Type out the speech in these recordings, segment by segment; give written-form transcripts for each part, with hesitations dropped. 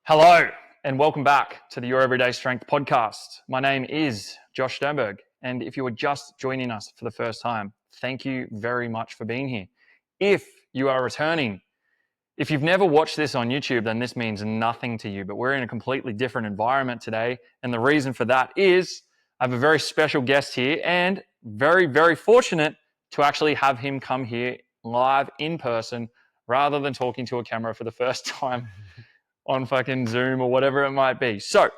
Hello, and welcome back to the Your Everyday Strength podcast. My name is Josh Sternberg, and if you are just joining us for the first time, thank you very much for being here. If you are returning, if you've never watched this on YouTube, then this means nothing to you, but we're in a completely different environment today, and the reason for that is I have a very special guest here and very, very fortunate to actually have him come here live in person rather than talking to a camera for the first time on fucking Zoom or whatever it might be. So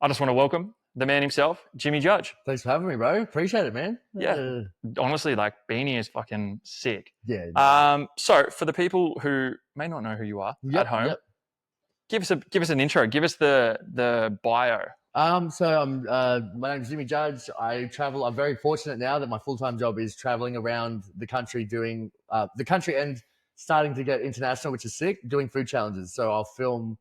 I just want to welcome the man himself, Jimmy Judge. Thanks for having me, bro. Appreciate it, man. Yeah. Honestly, like Beanie is fucking sick. Yeah. So for the people who may not know who you are at home, give us an intro. Give us the bio. So my name's Jimmy Judge. I travel. I'm very fortunate now that my full-time job is traveling around the country doing the country and starting to get international, which is sick, doing food challenges. So I'll film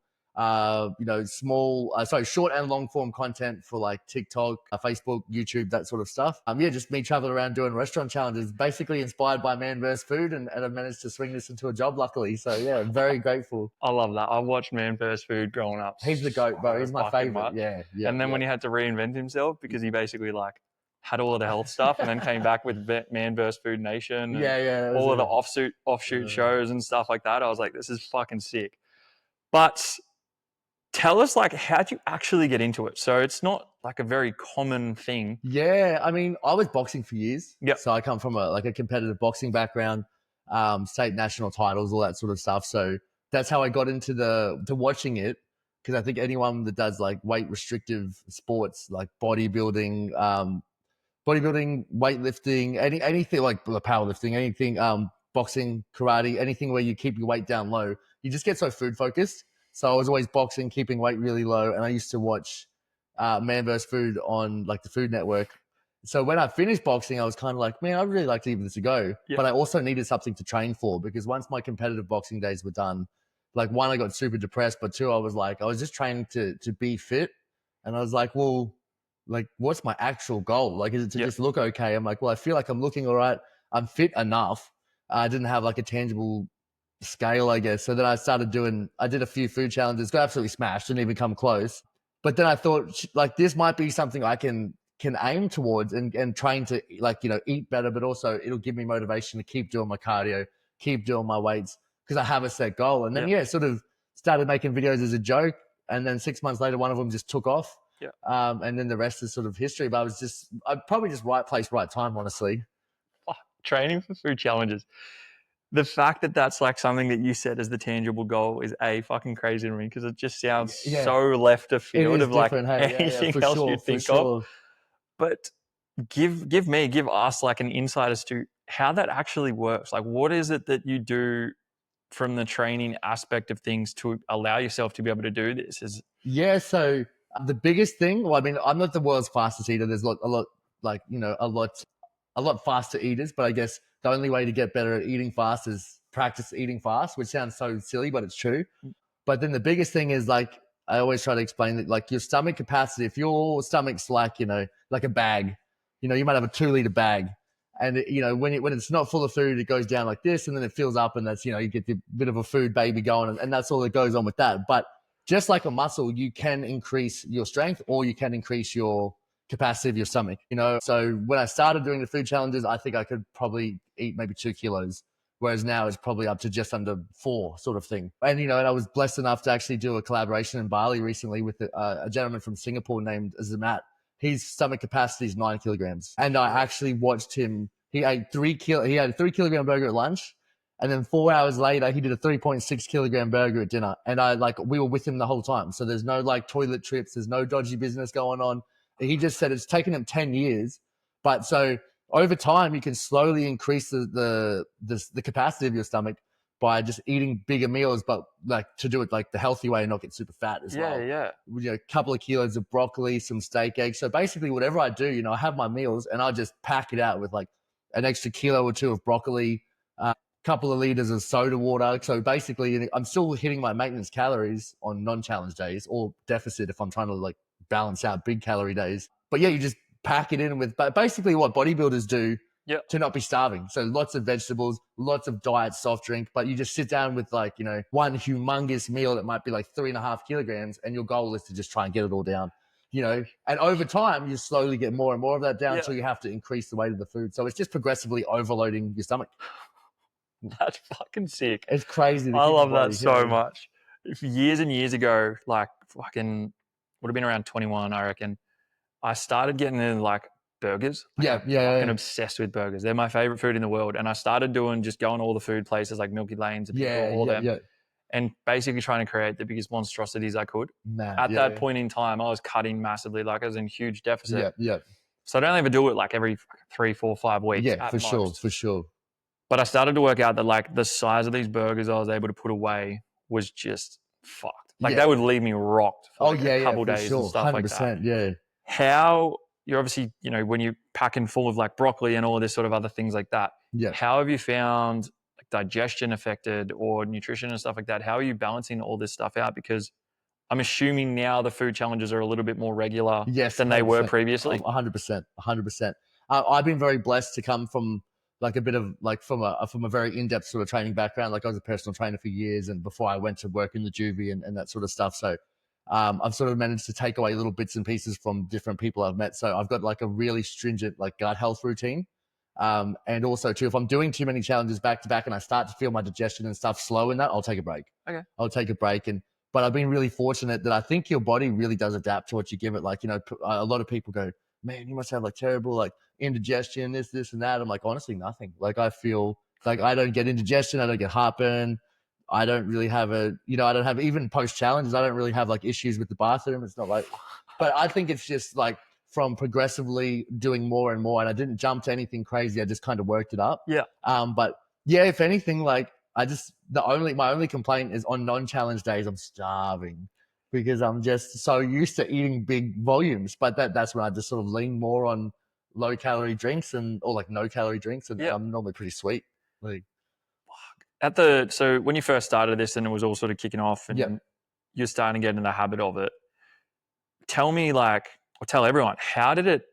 short and long form content for like TikTok, Facebook, YouTube, that sort of stuff. Just me traveling around doing restaurant challenges, basically inspired by Man vs. Food, and I managed to swing this into a job, luckily. So yeah, I'm very grateful. I love that. I watched Man vs. Food growing up. He's the GOAT, bro. He's my favorite. Yeah. And then when he had to reinvent himself because he basically like had all of the health stuff and then came back with Man vs. Food Nation. And all of the offshoot shows and stuff like that. I was like, this is fucking sick. But tell us, like, how'd you actually get into it? So it's not like a very common thing. Yeah, I mean, I was boxing for years. Yep. So I come from a competitive boxing background, state national titles, all that sort of stuff. So that's how I got into to watching it, because I think anyone that does like weight restrictive sports like bodybuilding, weightlifting, anything like powerlifting, anything, boxing, karate, anything where you keep your weight down low, you just get so food focused. So I was always boxing, keeping weight really low, and I used to watch Man vs. Food on like the Food Network. So when I finished boxing, I was kind of like, man, I'd really like to give this a go. Yep. But I also needed something to train for, because once my competitive boxing days were done, like one, I got super depressed, but two, I was just training to be fit. And I was like, well, like, what's my actual goal? Like, is it to just look okay? I'm like, well, I feel like I'm looking all right. I'm fit enough. I didn't have like a tangible scale, I guess. So then I did a few food challenges, got absolutely smashed, didn't even come close. But then I thought, like, this might be something I can aim towards and train to, like, eat better, but also it'll give me motivation to keep doing my cardio, keep doing my weights, because I have a set goal. And then, sort of started making videos as a joke. And then 6 months later, one of them just took off. Yeah. And then the rest is sort of history. But I'd probably just right place, right time, honestly. Training for food challenges. The fact that that's like something that you set as the tangible goal is fucking crazy to me, because it just sounds so left of field of like anything else you think of. But give us like an insight as to how that actually works. Like, what is it that you do from the training aspect of things to allow yourself to be able to do this? So the biggest thing, well, I mean, I'm not the world's fastest eater. There's a lot faster eaters, but I guess the only way to get better at eating fast is practice eating fast, which sounds so silly, but it's true. But then the biggest thing is, like, I always try to explain that, like, your stomach capacity, if your stomach's like, like a bag, you might have a 2-liter bag, and when it's not full of food, it goes down like this, and then it fills up, and that's, you get the bit of a food baby going, and that's all that goes on with that. But just like a muscle, you can increase your strength, or you can increase your capacity of your stomach, So when I started doing the food challenges, I think I could probably eat maybe 2 kilos, whereas now it's probably up to just under 4, sort of thing. And, and I was blessed enough to actually do a collaboration in Bali recently with a gentleman from Singapore named Zamat. His stomach capacity is 9 kilograms. And I actually watched him. He ate he had a 3 kilogram burger at lunch. And then 4 hours later, he did a 3.6 kilogram burger at dinner. And we were with him the whole time. So there's no like toilet trips. There's no dodgy business going on. He just said it's taken him 10 years. But so over time, you can slowly increase the capacity of your stomach by just eating bigger meals, but like to do it like the healthy way and not get super fat as well. Yeah. A couple of kilos of broccoli, some steak, eggs. So basically whatever I do, I have my meals and I just pack it out with like an extra kilo or 2 of broccoli, couple of liters of soda water. So basically I'm still hitting my maintenance calories on non-challenge days, or deficit if I'm trying to like balance out big calorie days. But yeah, you just pack it in with basically what bodybuilders do Yep. to not be starving. So lots of vegetables, lots of diet, soft drink, but you just sit down with like, you know, one humongous meal that might be like 3.5 kilograms, and your goal is to just try and get it all down, you know, and over time you slowly get more and more of that down until you have to increase the weight of the food. So it's just progressively overloading your stomach. That's fucking sick. It's crazy. I love that so much. Years and years ago, like fucking would have been around 21, I reckon. I started getting into like burgers. Like I'm fucking obsessed with burgers. They're my favorite food in the world. And I started just going to all the food places like Milky Lanes and all them. And basically trying to create the biggest monstrosities I could. At that point in time, I was cutting massively, like I was in huge deficit. So I'd only ever do it like every 3, 4, 5 weeks. Yeah, for sure. But I started to work out that like the size of these burgers I was able to put away was just fucked. Like they would leave me rocked for like a couple days and stuff like that. Yeah. How you're obviously, you know, when you're packing full of like broccoli and all this sort of other things like that, how have you found like digestion affected or nutrition and stuff like that? How are you balancing all this stuff out? Because I'm assuming now the food challenges are a little bit more regular than they were previously. 100%. I've been very blessed to come from like a bit of like from a very in-depth sort of training background. Like I was a personal trainer for years, and before I went to work in the juvie and that sort of stuff. So I've sort of managed to take away little bits and pieces from different people I've met. So I've got like a really stringent like gut health routine. And also too, if I'm doing too many challenges back to back and I start to feel my digestion and stuff slow in that, I'll take a break. Okay. I'll take a break. But I've been really fortunate that I think your body really does adapt to what you give it. Like, you know, a lot of people go, man, you must have like terrible like indigestion, this and that. I'm like, honestly, nothing. Like I feel like I don't get indigestion. I don't get heartburn. I don't really have I don't have even post challenges. I don't really have like issues with the bathroom. It's not like, but I think it's just like from progressively doing more and more. And I didn't jump to anything crazy. I just kind of worked it up. Yeah. But yeah, if anything, like my only complaint is on non-challenge days, I'm starving because I'm just so used to eating big volumes. But that's when I just sort of lean more on low calorie drinks or like no calorie drinks. And I'm normally pretty sweet. Like, so when you first started this and it was all sort of kicking off and you're starting to get in the habit of it, tell me or tell everyone, how did it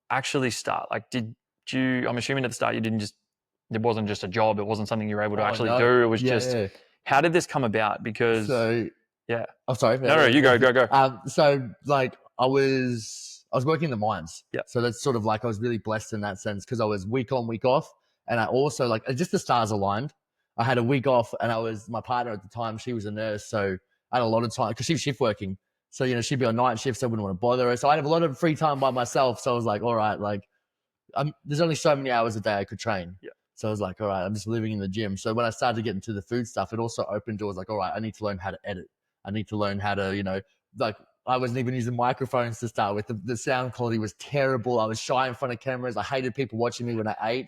actually start? Like, I'm assuming at the start it wasn't just a job. It wasn't something you were able to actually do. It was how did this come about? Because I'm sorry. No, you go. So like I was working in the mines. Yeah. So that's sort of like I was really blessed in that sense because I was week on, week off. And I also like just the stars aligned. I had a week off and my partner at the time, she was a nurse. So I had a lot of time because she was shift working. So, you know, she'd be on night shift. So I wouldn't want to bother her. So I had a lot of free time by myself. So I was like, all right, like there's only so many hours a day I could train. Yeah. So I was like, all right, I'm just living in the gym. So when I started to get into the food stuff, it also opened doors like, all right, I need to learn how to edit. I need to learn how to, you know, like I wasn't even using microphones to start with. The sound quality was terrible. I was shy in front of cameras. I hated people watching me when I ate,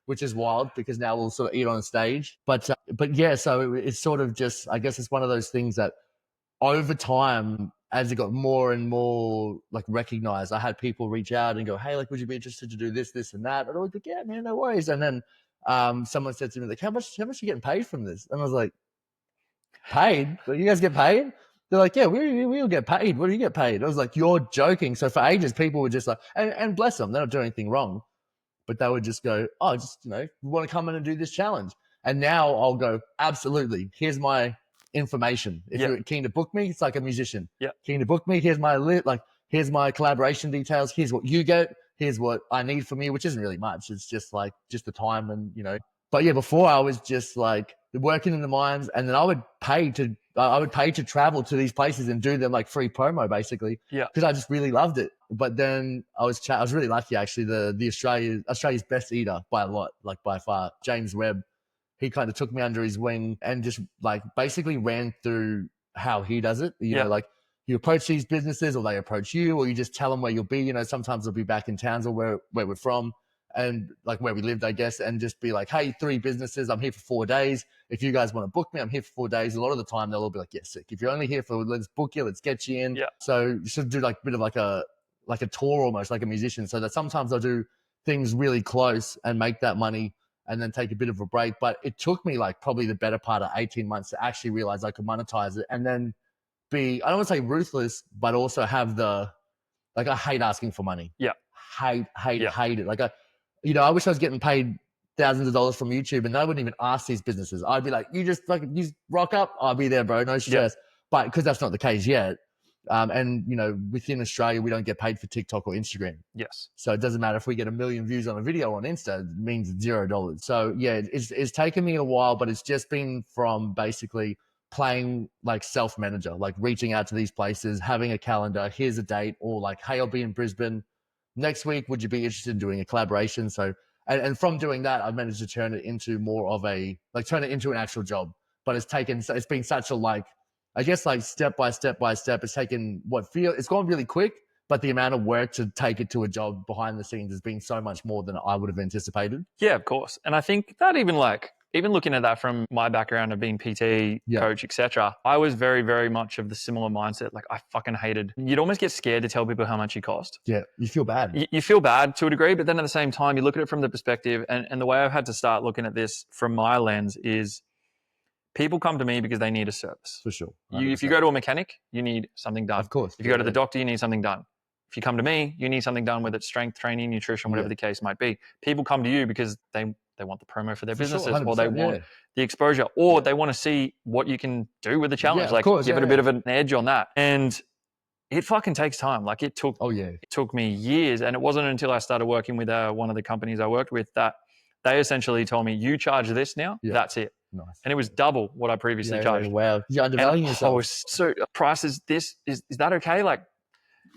which is wild because now we'll sort of eat on stage. But yeah, so it's sort of just, I guess it's one of those things that over time, as it got more and more like recognized, I had people reach out and go, hey, like, would you be interested to do this, this and that? And I was like, yeah, man, no worries. And then someone said to me, like, how much are you getting paid from this? And I was like, paid? You guys get paid? They're like, yeah, we'll get paid. What do you get paid? I was like, you're joking. So for ages, people were just like, and bless them, they're not doing anything wrong. But they would just go, oh, just, you know, we want to come in and do this challenge. And now I'll go, absolutely. Here's my information. If you're keen to book me, it's like a musician. Yeah. Keen to book me, here's my collaboration details. Here's what you get. Here's what I need from you, which isn't really much. It's just like just the time and, you know. But yeah, before I was just like working in the mines, and then I would pay to travel to these places and do them like free promo basically. Yeah. Because I just really loved it. But then I was really lucky actually. The Australia's best eater by a lot, like by far, James Webb. He kind of took me under his wing and just like basically ran through how he does it. You know, like you approach these businesses or they approach you, or you just tell them where you'll be. You know, sometimes they'll be back in Townsville where we're from and like where we lived, I guess, and just be like, hey, 3 businesses, I'm here for 4 days. If you guys want to book me, I'm here for 4 days. A lot of the time they'll all be like, yeah, sick. If you're only here for, let's book you, let's get you in. Yeah. So you should do like a bit of like a tour almost, like a musician. So that sometimes I'll do things really close and make that money and then take a bit of a break. But it took me like probably the better part of 18 months to actually realize I could monetize it and then I don't want to say ruthless, but also have I hate asking for money. Yeah. Hate it. Like You know, I wish I was getting paid thousands of dollars from YouTube, and I wouldn't even ask these businesses. I'd be like, you just rock up, I'll be there, bro, no stress. But because that's not the case yet, and you know, within Australia, we don't get paid for TikTok or Instagram. Yes. So it doesn't matter if we get 1 million views on a video on Insta, it means $0. So yeah, it's taken me a while, but it's just been from basically playing like self-manager, like reaching out to these places, having a calendar, here's a date, or like, hey, I'll be in Brisbane next week. Would you be interested in doing a collaboration? So, and from doing that, I've managed to turn it into more of turn it into an actual job. But it's been such a I guess step by step by step. It's taken it's gone really quick, but the amount of work to take it to a job behind the scenes has been so much more than I would have anticipated. Yeah, of course. And I think that even looking at that from my background of being PT, coach, etc., I was very, very much of the similar mindset. Like I fucking hated, you'd almost get scared to tell people how much you cost. Yeah, you feel bad. You feel bad to a degree, but then at the same time, you look at it from the perspective, and the way I've had to start looking at this from my lens is people come to me because they need a service. For sure. If you go to a mechanic, you need something done. Of course. If you go to the doctor, you need something done. If you come to me, you need something done, whether it's strength training, nutrition, whatever the case might be. People come to you because they want the promo for their businesses, or they want the exposure, or they want to see what you can do with the challenge. Give it a bit of an edge on that. And it fucking takes time. Like it took me years. And it wasn't until I started working with one of the companies I worked with that they essentially told me, you charge this now, that's it. Nice. And it was double what I previously charged. Wow. You're undervaluing yourself. So price is this, is that okay? Like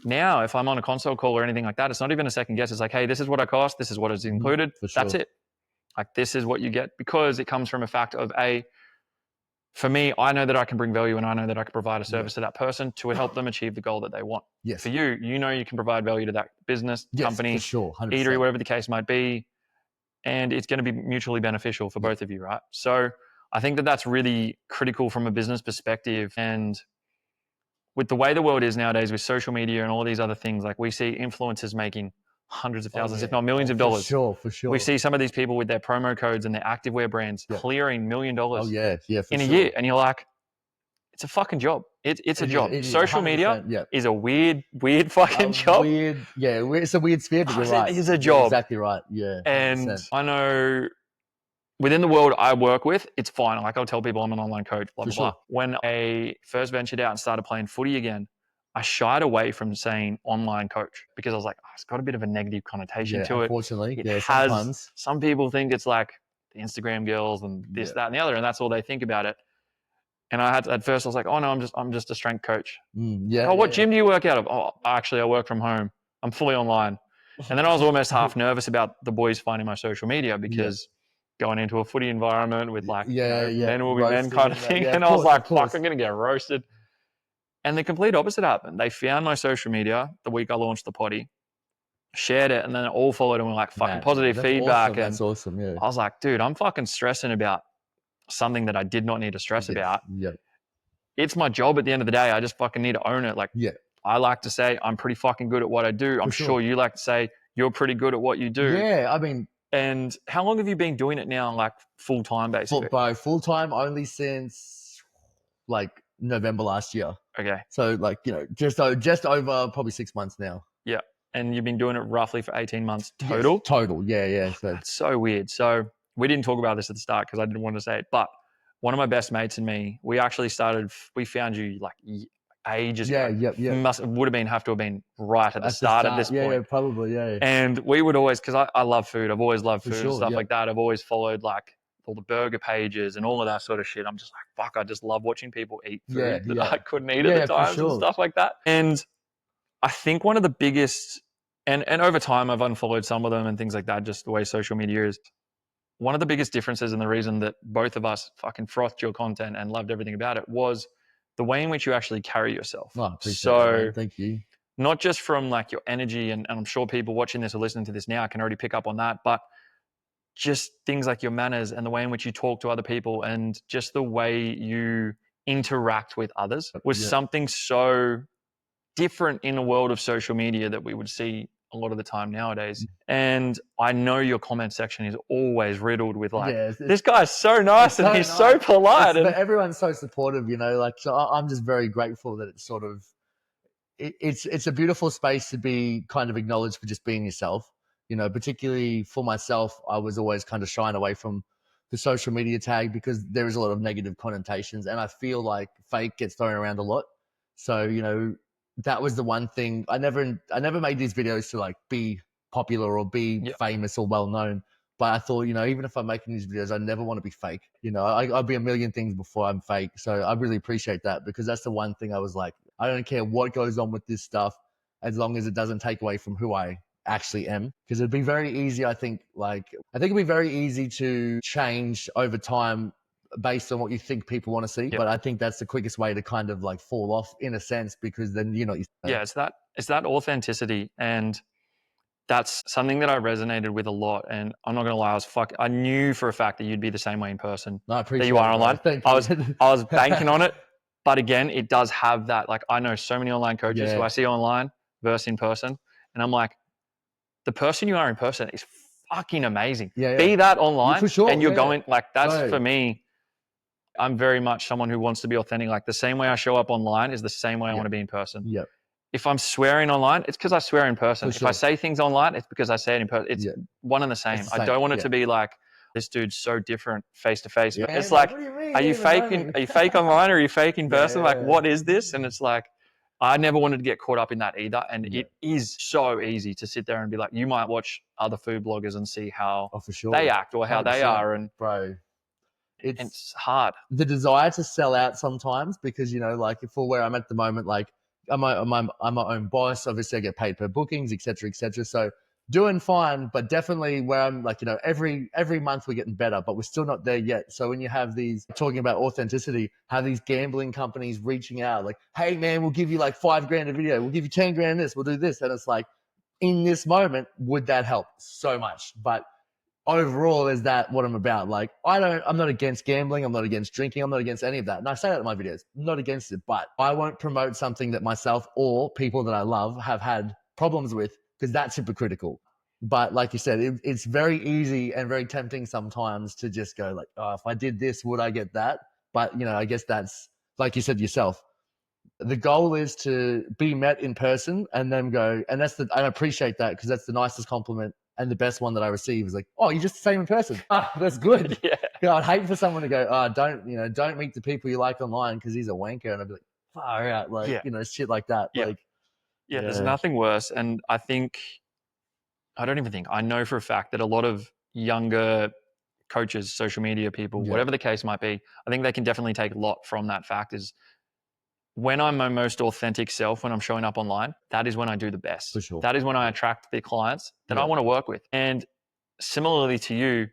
now, if I'm on a console call or anything like that, it's not even a second guess. It's like, hey, this is what I cost. This is what is included. That's it. Like this is what you get, because it comes from a fact of for me, I know that I can bring value, and I know that I can provide a service to that person to help them achieve the goal that they want. Yes. For you, you know you can provide value to that business, company, for sure, 100%. eatery, whatever the case might be, and it's going to be mutually beneficial for both of you, right? So I think that that's really critical from a business perspective. And with the way the world is nowadays with social media and all these other things, like we see influencers making hundreds of thousands, if not millions of dollars. For sure. We see some of these people with their promo codes and their activewear brands clearing $1 million in a year. And you're like, it's a fucking job. It's a job. Social media is a weird fucking job. It's a weird sphere, but you're right. It is a job. You're exactly right. Yeah. 100%. And I know within the world I work with, it's fine. Like I'll tell people I'm an online coach, blah, blah, blah. When I first ventured out and started playing footy again, I shied away from saying online coach because I was like, it's got a bit of a negative connotation to it. Unfortunately, sometimes. Some people think it's like the Instagram girls and this, that, and the other, and that's all they think about it. And at first I was like, oh no, I'm just a strength coach. What gym do you work out of? Oh, actually I work from home. I'm fully online. And then I was almost half nervous about the boys finding my social media because going into a footy environment with men will be men kind of thing. And I was like, fuck, I'm going to get roasted. And the complete opposite happened. They found my social media the week I launched the potty, shared it, and then it all followed and were like fucking positive feedback. Awesome. That's awesome. Yeah. I was like, dude, I'm fucking stressing about something that I did not need to stress about. Yeah. It's my job at the end of the day. I just fucking need to own it. Like, I like to say I'm pretty fucking good at what I do. I'm sure you like to say you're pretty good at what you do. Yeah, I mean. And how long have you been doing it now, like full time basically? Full time only since like November last year. Okay. So like, just over probably 6 months now. Yeah. And you've been doing it roughly for 18 months total? Yes, total. Yeah. So that's so weird. So we didn't talk about this at the start because I didn't want to say it, but one of my best mates and me, we found you like ages ago. Yeah. Would have to have been right at the start of this point. Yeah, probably. Yeah. And we would always, because I love food. I've always loved food and stuff like that. I've always followed like all the burger pages and all of that sort of shit. I'm just like, fuck, I just love watching people eat food that I couldn't eat at the times and stuff like that. And I think one of the biggest, and over time I've unfollowed some of them and things like that, just the way social media is. One of the biggest differences and the reason that both of us fucking frothed your content and loved everything about it was the way in which you actually carry yourself. Oh, appreciate that. Thank you. Not just from like your energy, and I'm sure people watching this or listening to this now can already pick up on that, but just things like your manners and the way in which you talk to other people and just the way you interact with others was something so different in the world of social media that we would see a lot of the time nowadays. And I know your comment section is always riddled with like, this guy's so nice and he's so polite. But everyone's so supportive, like, so I'm just very grateful that it's sort of, it's a beautiful space to be kind of acknowledged for just being yourself. you know, particularly for myself, I was always kind of shying away from the social media tag because there is a lot of negative connotations, and I feel like fake gets thrown around a lot. So, you know, that was the one thing. I never made these videos to like be popular or be famous or well known. But I thought, you know, even if I'm making these videos, I never want to be fake. You know, I'll be a million things before I'm fake. So I really appreciate that, because that's the one thing I was like, I don't care what goes on with this stuff as long as it doesn't take away from who I actually am. Because it'd be very easy, I think it'd be very easy to change over time based on what you think people want to see. But I think that's the quickest way to kind of like fall off in a sense, because then you know. Yeah, it's that authenticity, and that's something that I resonated with a lot. And I'm not gonna lie, I knew for a fact that you'd be the same way in person No, I appreciate that you are it, online. Thank I you. was banking on it, but again, it does have that. Like, I know so many online coaches who I see online versus in person, and I'm like, the person you are in person is fucking amazing. Be that online, for sure. and you're going like, that's for me. I'm very much someone who wants to be authentic. Like, the same way I show up online is the same way I want to be in person. Yep. If I'm swearing online, it's because I swear in person. If I say things online, it's because I say it in person. It's one and the same. I don't want it to be like, this dude's so different face to face. It's like, are you fake online or are you fake in person? Like, what is this? And it's like, I never wanted to get caught up in that either. And it is so easy to sit there and be like, you might watch other food bloggers and see how they act or how they are. And bro, it's hard. The desire to sell out sometimes, because, you know, like for where I'm at the moment, like I'm my own boss. Obviously, I get paid per bookings, etc., etc. So doing fine, but definitely where I'm like, you know, every month we're getting better, but we're still not there yet. So when you have these, talking about authenticity, have these gambling companies reaching out like, hey man, we'll give you like $5,000 a video, we'll give you 10 grand this, we'll do this, and it's like, in this moment, would that help so much? But overall, is that what I'm about? Like, I'm not against gambling. I'm not against drinking. I'm not against any of that. And I say that in my videos, I'm not against it, but I won't promote something that myself or people that I love have had problems with, because that's hypocritical. But like you said, it's very easy and very tempting sometimes to just go like, oh, if I did this, would I get that? But, you know, I guess that's, like you said yourself, the goal is to be met in person and then go, and I appreciate that, because that's the nicest compliment and the best one that I receive is like, oh, you're just the same in person. Ah, that's good. Yeah. I'd hate for someone to go, oh, don't meet the people you like online because he's a wanker. And I'd be like, far out, like, you know, shit like that. Like, there's nothing worse. And I know for a fact that a lot of younger coaches, social media people, whatever the case might be, I think they can definitely take a lot from that fact. Is when I'm my most authentic self, when I'm showing up online, that is when I do the best. For sure. That is when I attract the clients that I want to work with. And similarly to you,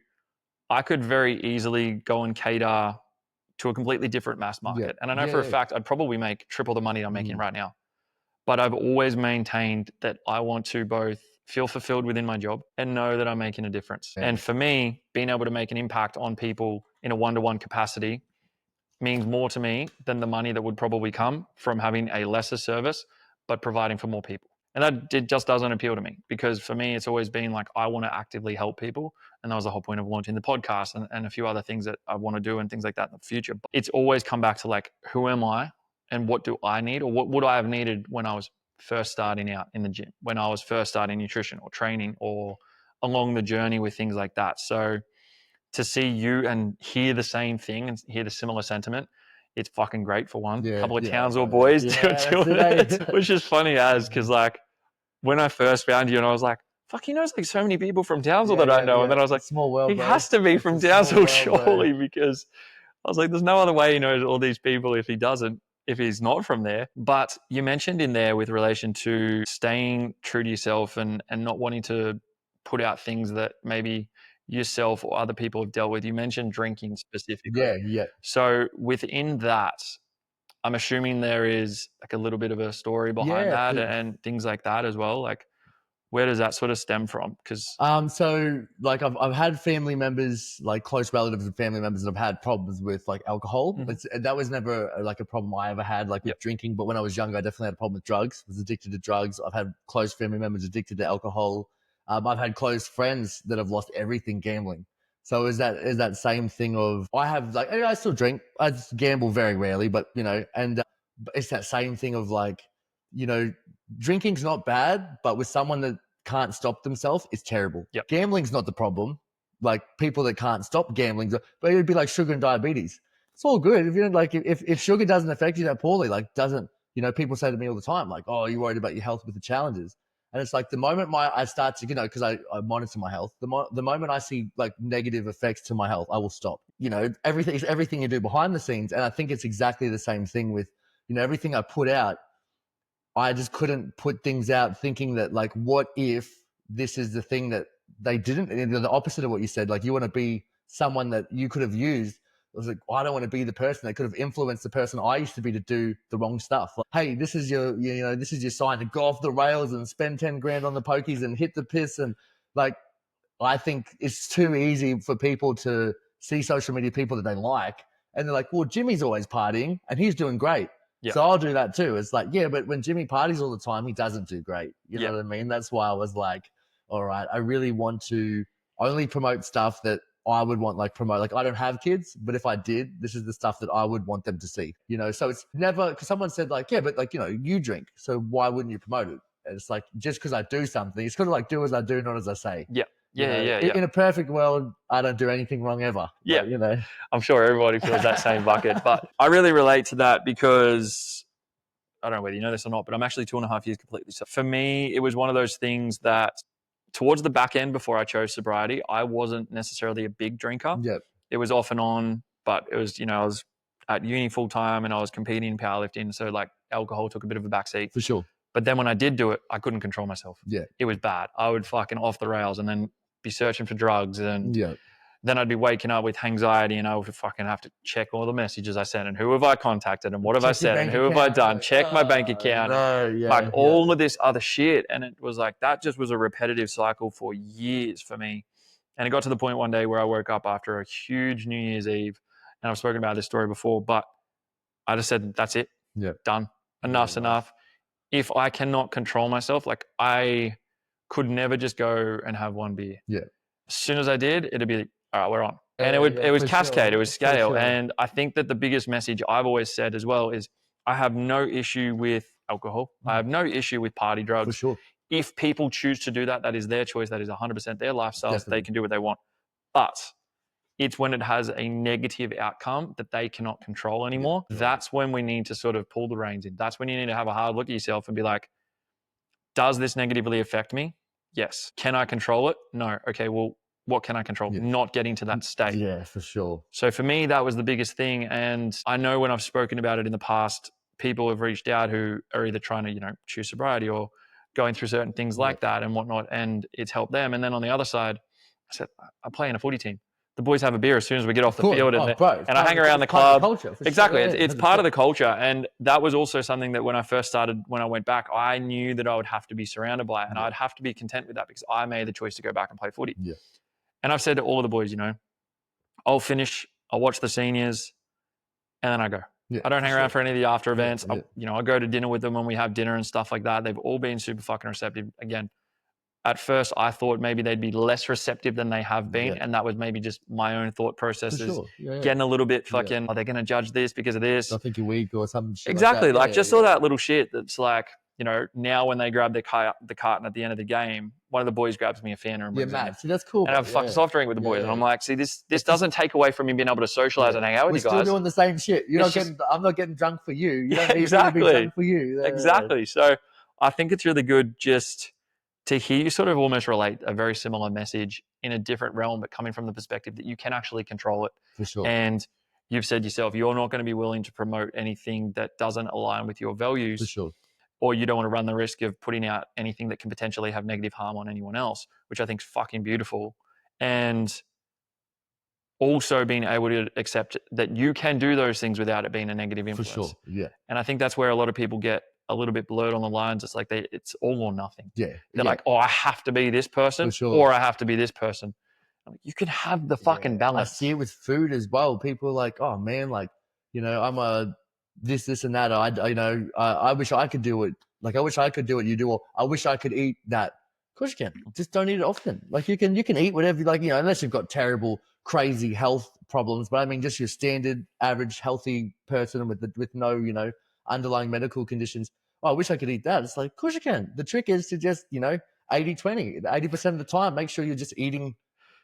I could very easily go and cater to a completely different mass market. And I know for a fact I'd probably make triple the money I'm making right now. But I've always maintained that I want to both feel fulfilled within my job and know that I'm making a difference. And for me, being able to make an impact on people in a one-to-one capacity means more to me than the money that would probably come from having a lesser service, but providing for more people. And that it just doesn't appeal to me, because for me, it's always been like, I want to actively help people. And that was the whole point of launching the podcast and a few other things that I want to do and things like that in the future. But it's always come back to like, who am I and what do I need, or what would I have needed when I was first starting out in the gym, when I was first starting nutrition or training, or along the journey with things like that. So to see you and hear the same thing and hear the similar sentiment, it's fucking great for one. A couple of Townsville boys doing it, which is funny because like when I first found you and I was like, fuck, he knows like so many people from Townsville that I know. And then I was like, small world, he has to be from Townsville, surely, because I was like, there's no other way he knows all these people if he's not from there. But you mentioned in there with relation to staying true to yourself and not wanting to put out things that maybe yourself or other people have dealt with. You mentioned drinking specifically. Yeah. So within that, I'm assuming there is like a little bit of a story behind that and things like that as well. Like, where does that sort of stem from? Because so like I've had family members, like close relatives and family members that have had problems with like alcohol. That was never like a problem I ever had, like with drinking. But when I was younger, I definitely had a problem with drugs. I was addicted to drugs. I've had close family members addicted to alcohol. I've had close friends that have lost everything gambling. So is that same thing of, I still drink. I just gamble very rarely, but you know, and it's that same thing of like, you know, drinking's not bad, but with someone that can't stop themselves is terrible. Yep. Gambling's not the problem. Like people that can't stop gambling, but it'd be like sugar and diabetes. It's all good. If you don't like, if sugar doesn't affect you that poorly, like doesn't, people say to me all the time, like, oh, you're worried about your health with the challenges. And it's like the moment I start to, because I monitor my health, the moment I see like negative effects to my health, I will stop. Everything you do behind the scenes. And I think it's exactly the same thing with, everything I put out. I just couldn't put things out thinking that like, what if this is the thing that they didn't, the opposite of what you said, like you want to be someone that you could have used. I was like, I don't want to be the person that could have influenced the person I used to be to do the wrong stuff. Like, hey, this is your sign to go off the rails and spend 10 grand on the pokies and hit the piss. And like, I think it's too easy for people to see social media people that they like. And they're like, well, Jimmy's always partying and he's doing great. Yeah. So I'll do that too. It's like, yeah, but when Jimmy parties all the time, he doesn't do great. You know what I mean? That's why I was like, all right, I really want to only promote stuff that I would want, like promote. Like I don't have kids, but if I did, this is the stuff that I would want them to see, So it's never, because someone said like, yeah, but like, you drink. So why wouldn't you promote it? And it's like, just because I do something, it's kind of like do as I do, not as I say. Yeah. Yeah. In a perfect world, I don't do anything wrong ever. Yeah. But, I'm sure everybody feels that same bucket, but I really relate to that because I don't know whether you know this or not, but I'm actually 2.5 years completely sober. For me, it was one of those things that towards the back end before I chose sobriety, I wasn't necessarily a big drinker. Yep. It was off and on, but it was, I was at uni full time and I was competing in powerlifting. So like alcohol took a bit of a backseat. For sure. But then when I did do it, I couldn't control myself. Yeah. It was bad. I would fucking off the rails and then be searching for drugs and then I'd be waking up with anxiety and I would fucking have to check all the messages I sent and who have I contacted and what have I said and who have I done, check my bank account, all of this other shit. And it was like, that just was a repetitive cycle for years for me. And it got to the point one day where I woke up after a huge New Year's Eve, and I've spoken about this story before, but I just said, that's it. Yeah. Done. Enough's enough. If I cannot control myself, like I could never just go and have one beer. Yeah. As soon as I did, it'd be like, all right, we're on. And it was cascade, it was scale. And I think that the biggest message I've always said as well is I have no issue with alcohol. I have no issue with party drugs. For sure. If people choose to do that, that is their choice. That is 100% their lifestyle. Definitely. They can do what they want. But it's when it has a negative outcome that they cannot control anymore. Yeah. That's when we need to sort of pull the reins in. That's when you need to have a hard look at yourself and be like, does this negatively affect me? Yes. Can I control it? No. Okay, well, what can I control? Yeah. Not getting to that state. Yeah, for sure. So for me, that was the biggest thing. And I know when I've spoken about it in the past, people have reached out who are either trying to, choose sobriety or going through certain things like that and whatnot. And it's helped them. And then on the other side, I said, I play in a footy team. The boys have a beer as soon as we get off the field. And I hang around the club. Exactly. Sure. It's part of the culture. And that was also something that when I went back, I knew that I would have to be surrounded by it. And I'd have to be content with that because I made the choice to go back and play footy. Yeah. And I've said to all of the boys, I'll finish, I'll watch the seniors, and then I go. Yeah, I don't hang around for any of the after events. Yeah. I go to dinner with them when we have dinner and stuff like that. They've all been super fucking receptive. Again, at first I thought maybe they'd be less receptive than they have been. Yeah. And that was maybe just my own thought processes. Sure. Getting a little bit fucking, are they going to judge this because of this? I think you're weak or something. Exactly. Like just all that little shit that's like, now when they grab the carton at the end of the game, one of the boys grabs me a Fanta and brings it in. See, that's cool. And I have a fucking soft drink with the boys. And I'm like, see, this doesn't take away from me being able to socialize and hang out with you guys. We're still doing the same shit. I'm not getting drunk for you. You don't need me to be drunk for you. Exactly. So I think it's really good just to hear you sort of almost relate a very similar message in a different realm, but coming from the perspective that you can actually control it. For sure. And you've said yourself, you're not going to be willing to promote anything that doesn't align with your values. For sure. Or you don't want to run the risk of putting out anything that can potentially have negative harm on anyone else, which I think is fucking beautiful. And also being able to accept that you can do those things without it being a negative influence. For sure, yeah. And I think that's where a lot of people get a little bit blurred on the lines. It's like it's all or nothing. Yeah. They're like, I have to be this person or I have to be this person. I'm like, you can have the fucking balance. I see it with food as well. People are like, oh man, like, I'm a this and that. I wish I could do it. Like, I wish I could do what you do, or I wish I could eat that. Of course you can. Just don't eat it often. Like you can eat whatever you like, unless you've got terrible, crazy health problems. But I mean, just your standard, average, healthy person with no, underlying medical conditions. Oh, I wish I could eat that. It's like, of course you can. The trick is to just, 80-20. 80% of the time, make sure you're just eating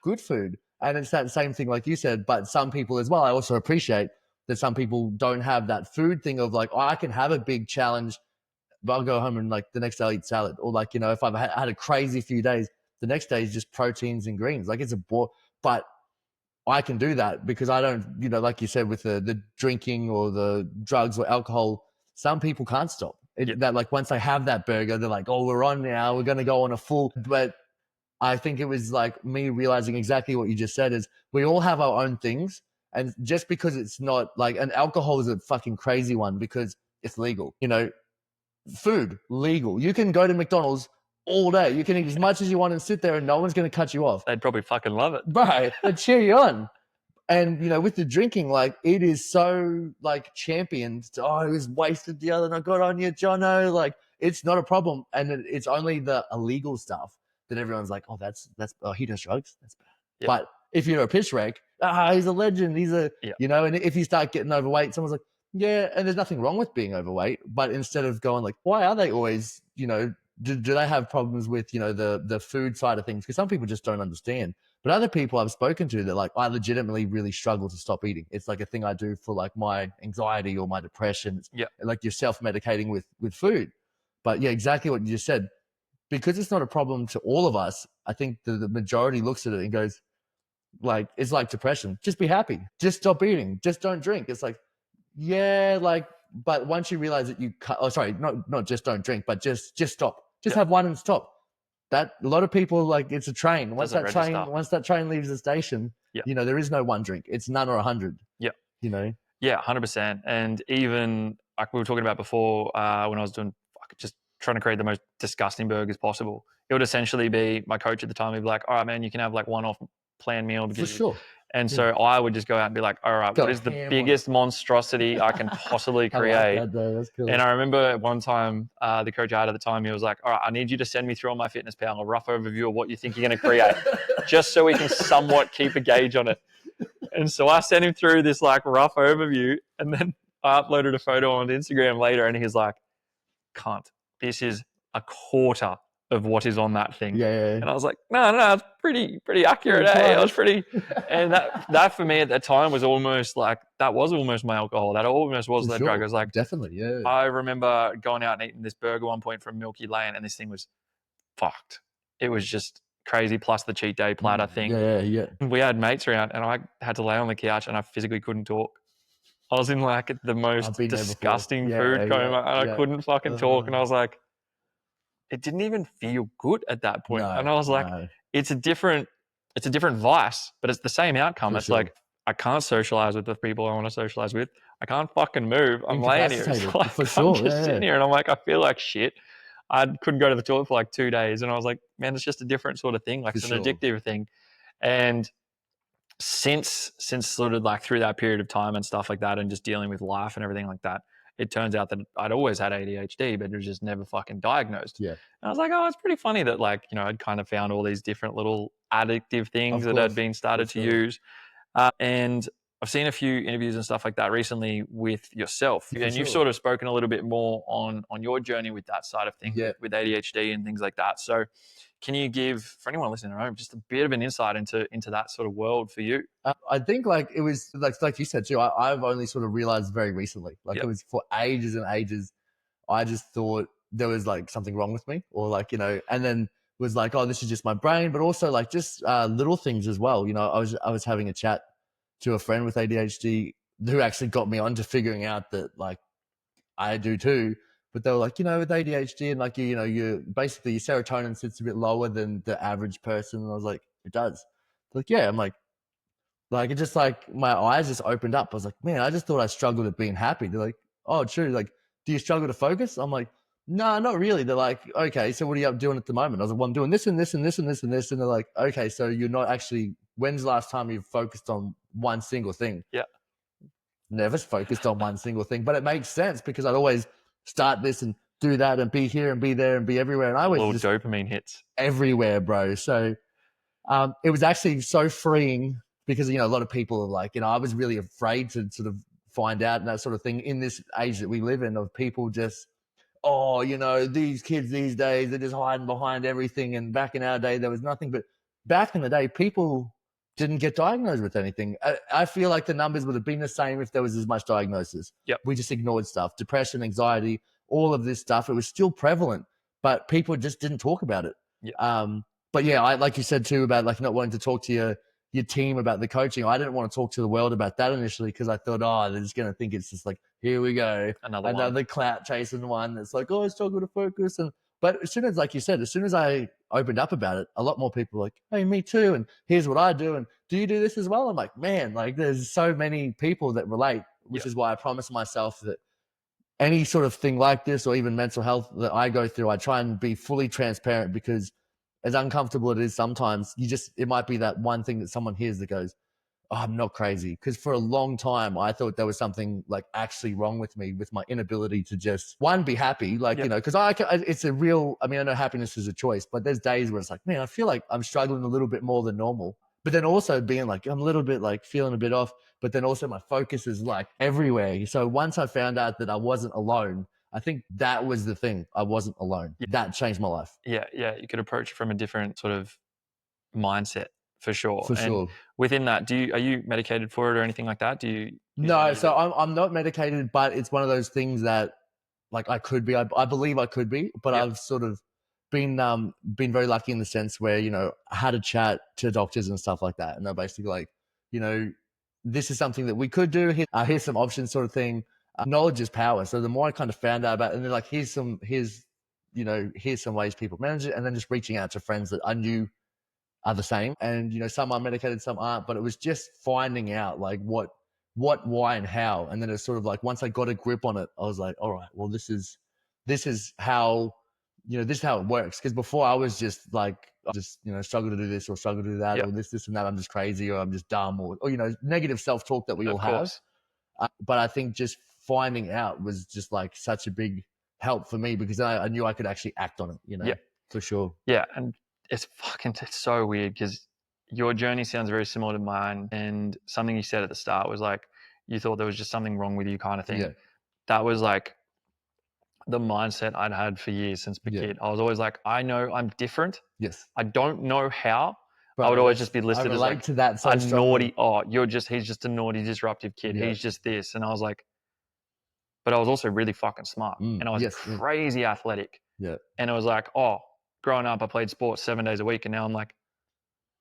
good food. And it's that same thing like you said, but some people as well, I also appreciate that some people don't have that food thing of like, oh, I can have a big challenge, but I'll go home and like the next day I'll eat salad. Or like, if I've had a crazy few days, the next day is just proteins and greens. Like it's a bore, but I can do that because I don't, like you said, with the drinking or the drugs or alcohol, some people can't stop. That like once they have that burger, they're like, oh, we're on now. We're going to go on a full. But I think it was like me realizing exactly what you just said is we all have our own things. And just because it's not like, and alcohol is a fucking crazy one because it's legal, food legal. You can go to McDonald's all day. You can eat as much as you want and sit there and no one's going to cut you off. They'd probably fucking love it. Right. They cheer you on. And, with the drinking, like, it is so, like, championed. Oh, it was wasted the other night. Got on you, Jono. Like, it's not a problem. And it's only the illegal stuff that everyone's like, oh, he does drugs. That's bad. Yep. But if you're a piss wreck, he's a legend. He's and if you start getting overweight, someone's like, yeah, and there's nothing wrong with being overweight. But instead of going like, why are they always, do they have problems with, the food side of things? Because some people just don't understand. But other people I've spoken to, they're like, I legitimately really struggle to stop eating. It's like a thing I do for like my anxiety or my depression. Yeah. Like you're self-medicating with food. But yeah, exactly what you just said. Because it's not a problem to all of us, I think the majority looks at it and goes, like, it's like depression. Just be happy. Just stop eating. Just don't drink. It's like, yeah, like, but once you realize that not just don't drink, but just stop. Just have one and stop. That a lot of people like it's a train. Once that train leaves the station, there is no one drink. It's none or 100. Yeah. Yeah, 100%. And even like we were talking about before, when I was doing just trying to create the most disgusting burgers possible, it would essentially be my coach at the time. He'd be like, all right, man, you can have like one off planned meal. For sure. And so I would just go out and be like, all right, what is the biggest monstrosity I can possibly create? Like that, that's cool. And I remember one time, the coach I had at the time, he was like, all right, I need you to send me through on MyFitnessPal a rough overview of what you think you're going to create, just so we can somewhat keep a gauge on it. And so I sent him through this like rough overview, and then I uploaded a photo on Instagram later, and he's like, cunt, this is a quarter of what is on that thing. Yeah. And I was like, no, it's pretty accurate. I was pretty, and that for me at that time was almost like, that was almost my alcohol. That almost was that drug. I was like, definitely, yeah. I remember going out and eating this burger one point from Milky Lane, and this thing was fucked. It was just crazy, plus the cheat day platter thing. Yeah. We had mates around, and I had to lay on the couch, and I physically couldn't talk. I was in like the most disgusting food coma, and I couldn't fucking talk. And I was like, it didn't even feel good at that point. And I was like, it's a different vice, but it's the same outcome. It's like, I can't socialize with the people I want to socialize with. I can't fucking move. I'm laying here. Like, for sure. I'm just sitting here, and I'm like, I feel like shit. I couldn't go to the toilet for like 2 days. And I was like, man, it's just a different sort of thing. Like it's an addictive thing. And since sort of like through that period of time and stuff like that, and just dealing with life and everything like that, it turns out that I'd always had ADHD, but it was just never fucking diagnosed. Yeah. And I was like, oh, it's pretty funny that like, I'd kind of found all these different little addictive things that I'd been started to use. And I've seen a few interviews and stuff like that recently with yourself. And you've sort of spoken a little bit more on your journey with that side of things, with ADHD and things like that. So can you give, for anyone listening at home, just a bit of an insight into that sort of world for you? I think like it was like you said too, I've only sort of realized very recently, like it was for ages and ages. I just thought there was like something wrong with me, or like, and then was like, oh, this is just my brain, but also like just little things as well. I was having a chat to a friend with ADHD who actually got me onto figuring out that like I do too. But they were like, with ADHD and like, you basically your serotonin sits a bit lower than the average person. And I was like, it does. They're like, yeah. I'm like it just like my eyes just opened up. I was like, man, I just thought I struggled at being happy. They're like, oh, true. Like, do you struggle to focus? I'm like, no, not really. They're like, okay, so what are you up doing at the moment? I was like, well, I'm doing this and this and this and this and this. And they're like, okay, so you're not actually, when's the last time you've focused on one single thing? Yeah. Never focused on one single thing, but it makes sense because I'd always start this and do that and be here and be there and be everywhere. And I was just dopamine hits everywhere, bro. So it was actually so freeing because, a lot of people are like, I was really afraid to sort of find out and that sort of thing in this age that we live in of people just, oh, you know, these kids these days, they're just hiding behind everything. And back in our day, there was nothing. But back in the day, people didn't get diagnosed with anything. I feel like the numbers would have been the same if there was as much diagnosis. Yep. We just ignored stuff, depression, anxiety, all of this stuff. It was still prevalent, but people just didn't talk about it. Yep. But yeah, like you said too, about like not wanting to talk to your team about the coaching. I didn't want to talk to the world about that initially because I thought, oh, they're just going to think it's just like, here we go. Another clout chasing one that's like, oh, I struggle to focus. But as soon as, like you said, as soon as I opened up about it, a lot more people were like, hey, me too. And here's what I do. And do you do this as well? I'm like, man, like there's so many people that relate, which is why I promised myself that any sort of thing like this or even mental health that I go through, I try and be fully transparent because as uncomfortable it is sometimes, it might be that one thing that someone hears that goes, oh, I'm not crazy. Because for a long time, I thought there was something like actually wrong with me, with my inability to just, one, be happy. Like, you know, because it's a real, I mean, I know happiness is a choice, but there's days where it's like, man, I feel like I'm struggling a little bit more than normal. But then also being like, I'm a little bit like feeling a bit off, but then also my focus is like everywhere. So once I found out that I wasn't alone, I think that was the thing. I wasn't alone. Yeah. That changed my life. Yeah. You could approach it from a different sort of mindset. For sure. For sure. Within that, are you medicated for it or anything like that? No, so I'm not medicated, but it's one of those things that like I could be. I believe I could be, but I've sort of been very lucky in the sense where, you know, I had a chat to doctors and stuff like that. And they're basically like, you know, this is something that we could do. Here's some options sort of thing. Knowledge is power. So the more I kind of found out about it, and they're like, here's some ways people manage it. And then just reaching out to friends that I knew are the same. And, you know, some are medicated, some aren't, but it was just finding out like what, why, and how. And then it's sort of like, once I got a grip on it, I was like, all right, well, this is how, you know, this is how it works. Cause before I was just like, you know, struggle to do this or struggle to do that or this and that. I'm just crazy or I'm just dumb or you know, negative self-talk that we all have. But I think just finding out was just like such a big help for me because I knew I could actually act on it, you know, for sure. Yeah. And it's so weird because your journey sounds very similar to mine. And something you said at the start was like, you thought there was just something wrong with you kind of thing. Yeah. That was like the mindset I'd had for years since a kid. I was always like, I know I'm different. Yes. I don't know how. But I would always just be listed as like to that so a naughty, he's just a naughty, disruptive kid. He's just this. And I was like, but I was also really fucking smart. And I was crazy athletic. Yeah. And it was like, growing up, I played sports 7 days a week. And now I'm like,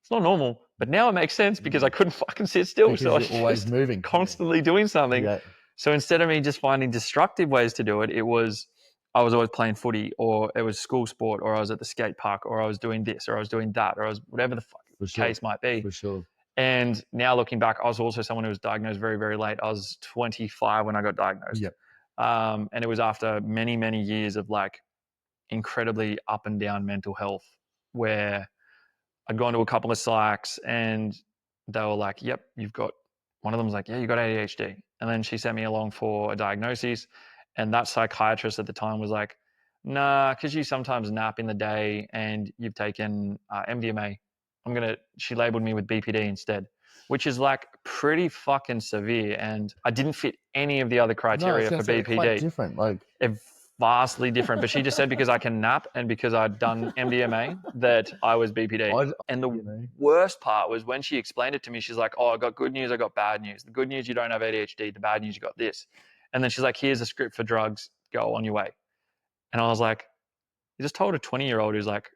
it's not normal. But now it makes sense because I couldn't fucking sit still. Because so I was always moving. Constantly doing something. Yeah. So instead of me just finding destructive ways to do it, I was always playing footy or it was school sport or I was at the skate park or I was doing this or I was doing that or I was whatever the fuck case might be. For sure. And now looking back, I was also someone who was diagnosed very, very late. I was 25 when I got diagnosed. Yep. And it was after many, many years of like incredibly up and down mental health where I'd gone to a couple of psychs and they were like, yep, one of them was like, yeah, you got ADHD. And then she sent me along for a diagnosis. And that psychiatrist at the time was like, nah, because you sometimes nap in the day and you've taken MDMA. She labeled me with BPD instead, which is like pretty fucking severe. And I didn't fit any of the other criteria for BPD. Quite different, like vastly different. But she just said because I can nap and because I'd done MDMA that I was BPD. And the worst part was when she explained it to me, she's like, I got good news, I got bad news. The good news, you don't have ADHD. The bad news, you got this. And then she's like, here's a script for drugs, go on your way. And I was like, you just told a 20-year-old who's like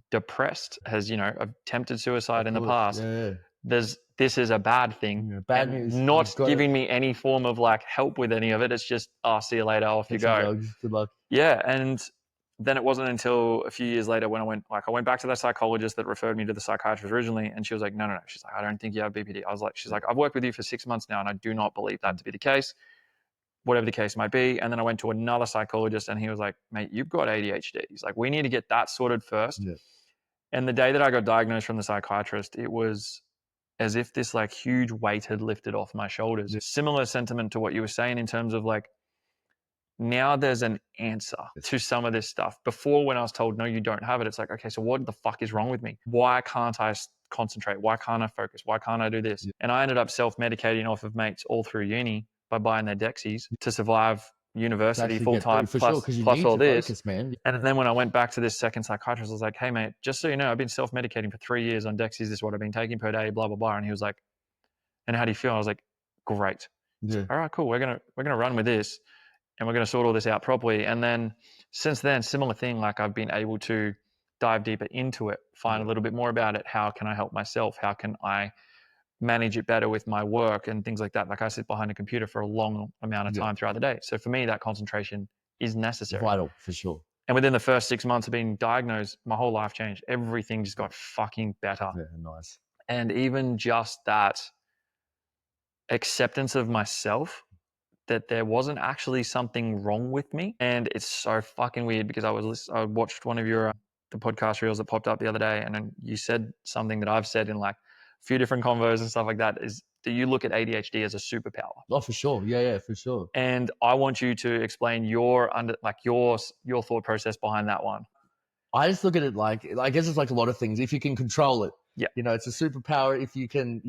depressed, has, you know, attempted suicide in the past. Yeah. This is a bad thing. Yeah, bad news. Not giving me any form of like help with any of it. It's just, see you later, off you go. Drugs. Good luck. Yeah. And then it wasn't until a few years later when I went back to that psychologist that referred me to the psychiatrist originally. And she was like, no. She's like, I don't think you have BPD. She's like, I've worked with you for 6 months now and I do not believe that to be the case. Whatever the case might be. And then I went to another psychologist and he was like, mate, you've got ADHD. He's like, we need to get that sorted first. Yeah. And the day that I got diagnosed from the psychiatrist, it was as if this like huge weight had lifted off my shoulders. Yeah. Similar sentiment to what you were saying in terms of like, now there's an answer to some of this stuff. Before when I was told, no, you don't have it, it's like, okay, so what the fuck is wrong with me? Why can't I concentrate? Why can't I focus? Why can't I do this? Yeah. And I ended up self-medicating off of mates all through uni by buying their Dexies to survive university actually full get time through, for sure, plus because you plus need all to this. focus, man. And then when I went back to this second psychiatrist, I was like, hey, mate, just so you know, I've been self-medicating for 3 years on Dex. Is this what I've been taking per day? Blah, blah, blah. And he was like, and how do you feel? I was like, great. Yeah. All right, cool. We're gonna run with this and we're gonna sort all this out properly. And then since then, similar thing, like I've been able to dive deeper into it, find a little bit more about it. How can I help myself? How can I manage it better with my work and things like that? Like I sit behind a computer for a long amount of time throughout the day. So for me, that concentration is necessary. Vital, for sure. And within the first 6 months of being diagnosed, my whole life changed. Everything just got fucking better. Yeah, nice. And even just that acceptance of myself, that there wasn't actually something wrong with me. And it's so fucking weird because I watched one of your the podcast reels that popped up the other day, and then you said something that I've said in like a few different convos and stuff like that, is that you look at ADHD as a superpower. Oh, for sure. Yeah, for sure. And I want you to explain your thought process behind that one. I just look at it like, I guess it's like a lot of things. If you can control it, it's a superpower. If you can,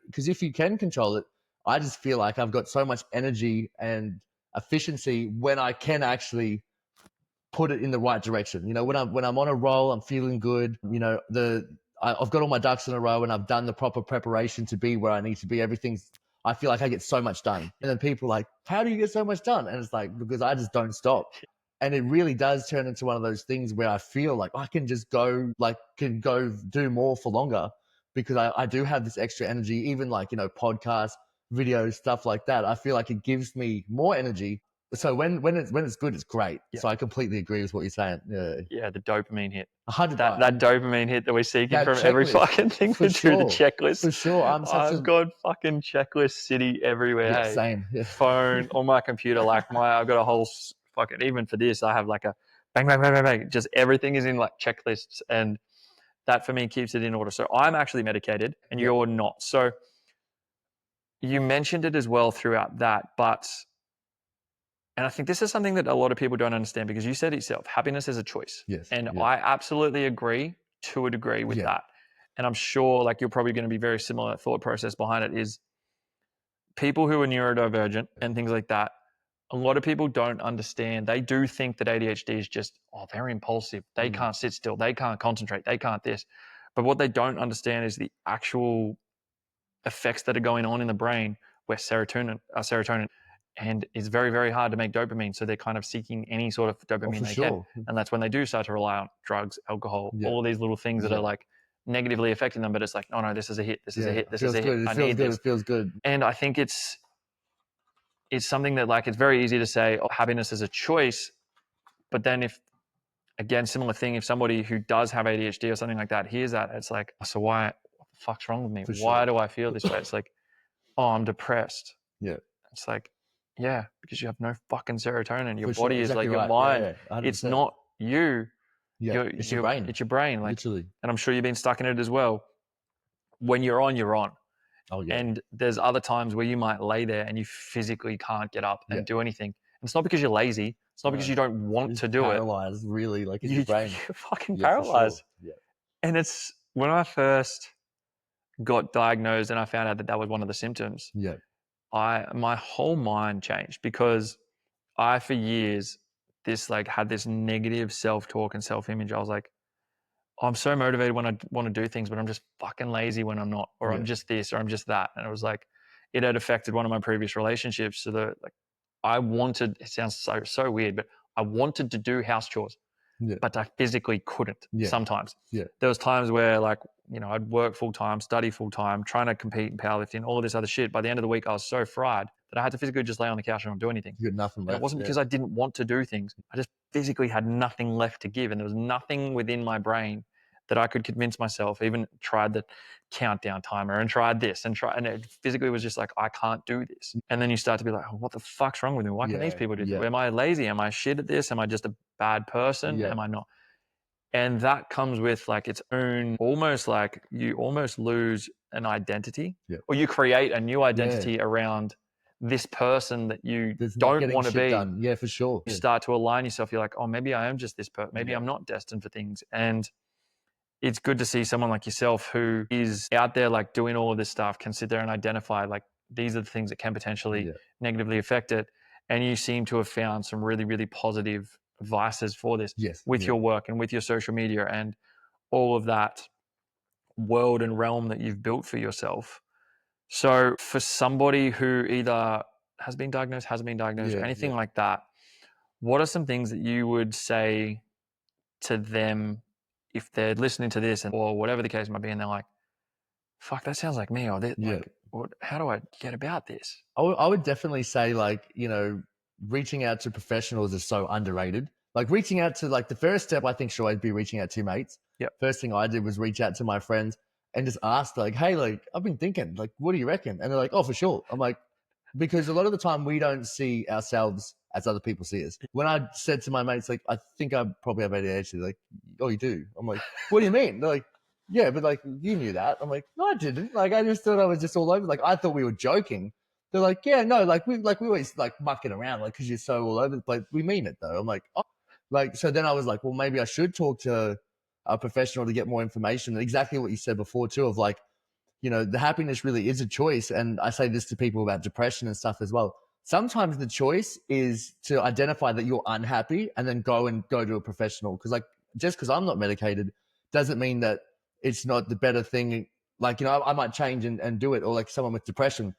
because if you can control it, I just feel like I've got so much energy and efficiency when I can actually put it in the right direction. When I'm on a roll, I'm feeling good. I've got all my ducks in a row and I've done the proper preparation to be where I need to be. I feel like I get so much done. And then people are like, how do you get so much done? And it's like, because I just don't stop. And it really does turn into one of those things where I feel like I can just go do more for longer, because I do have this extra energy, even like, podcasts, videos, stuff like that. I feel like it gives me more energy. So when it's good, it's great. Yeah. So I completely agree with what you're saying. Yeah, the dopamine hit. 100%. That dopamine hit that we're seeking from checklist, every fucking thing we do, the checklist. For sure. I've got fucking checklist city everywhere. Yeah, hey, same. Yeah. Phone, on my computer, like I've got a whole fucking, even for this, I have like a bang, bang, bang, bang, bang. Just everything is in like checklists, and that for me keeps it in order. So I'm actually medicated and you're not. So you mentioned it as well throughout that, and I think this is something that a lot of people don't understand, because you said it yourself, happiness is a choice. Yes. And I absolutely agree to a degree with that. And I'm sure like you're probably going to be very similar thought process behind it is people who are neurodivergent and things like that. A lot of people don't understand. They do think that ADHD is just, they're impulsive. They can't sit still. They can't concentrate. They can't this. But what they don't understand is the actual effects that are going on in the brain where serotonin, and it's very, very hard to make dopamine. So they're kind of seeking any sort of dopamine they can. And that's when they do start to rely on drugs, alcohol, all of these little things that are like negatively affecting them. But it's like, oh no, this is a hit. This is a hit. This is a hit. It feels good. It feels good. And I think it's something that like, it's very easy to say, happiness is a choice. But then if, again, similar thing, if somebody who does have ADHD or something like that hears that, it's like, so why, what the fuck's wrong with me? Why do I feel this way? It's like, I'm depressed. Yeah. It's like, yeah, because you have no fucking serotonin. Your body is like your mind. It's not you. Yeah, it's your brain. It's your brain. Like, literally. And I'm sure you've been stuck in it as well. When you're on, you're on. Oh, yeah. And there's other times where you might lay there and you physically can't get up and do anything. And it's not because you're lazy. It's not because you don't want to do paralyzed, really. Like, your brain. You're fucking paralyzed. Sure. Yeah. And it's when I first got diagnosed and I found out that that was one of the symptoms. Yeah. My whole mind changed, because I, for years, had this negative self-talk and self-image. I was like, I'm so motivated when I want to do things, but I'm just fucking lazy when I'm not, or I'm just this, or I'm just that. And it was like, it had affected one of my previous relationships. So I wanted, it sounds so weird, but I wanted to do house chores, but I physically couldn't sometimes. Yeah. There was times where I'd work full time, study full time, trying to compete in powerlifting, all of this other shit. By the end of the week, I was so fried that I had to physically just lay on the couch and not do anything. You got nothing left. And it wasn't because I didn't want to do things. I just physically had nothing left to give. And there was nothing within my brain that I could convince myself, even tried the countdown timer and tried this and it physically was just like, I can't do this. And then you start to be like, what the fuck's wrong with me? Why can these people do this? Am I lazy? Am I shit at this? Am I just a bad person? Am I not? And that comes with like its own, almost like you almost lose an identity, or you create a new identity around this person that you don't want to be. Done. Yeah, for sure. You start to align yourself. You're like, oh, maybe I am just this person. Maybe I'm not destined for things. And it's good to see someone like yourself who is out there like doing all of this stuff, can sit there and identify like these are the things that can potentially negatively affect it. And you seem to have found some really, really positive advices for this with your work and with your social media and all of that world and realm that you've built for yourself. So for somebody who either has been diagnosed, hasn't been diagnosed, or anything like that, what are some things that you would say to them if they're listening to this or whatever the case might be, and they're like, fuck, that sounds like me, or like, how do I get about this? I would definitely say, like, reaching out to professionals is so underrated. Like, reaching out to, like, the first step I think should always be reaching out to your mates. First thing I did was reach out to my friends and just ask, like, hey, like, I've been thinking, like, what do you reckon? And they're like, oh, for sure. I'm like, because a lot of the time we don't see ourselves as other people see us. When I said to my mates, like, I think I probably have ADHD, like, oh, you do? I'm like, what do you mean? They're like, yeah, but like, you knew that. I'm like, no, I didn't. Like, I just thought I was just all over. Like, I thought we were joking. They're like, yeah, no, like we always like mucking around, like, cause you're so all over the place. We mean it though. I'm like, oh, like, so then I was like, well, maybe I should talk to a professional to get more information. And exactly what you said before too, of like, the happiness really is a choice. And I say this to people about depression and stuff as well. Sometimes the choice is to identify that you're unhappy and then go to a professional. Cause like, just cause I'm not medicated doesn't mean that it's not the better thing. Like, I might change and do it. Or like someone with depression,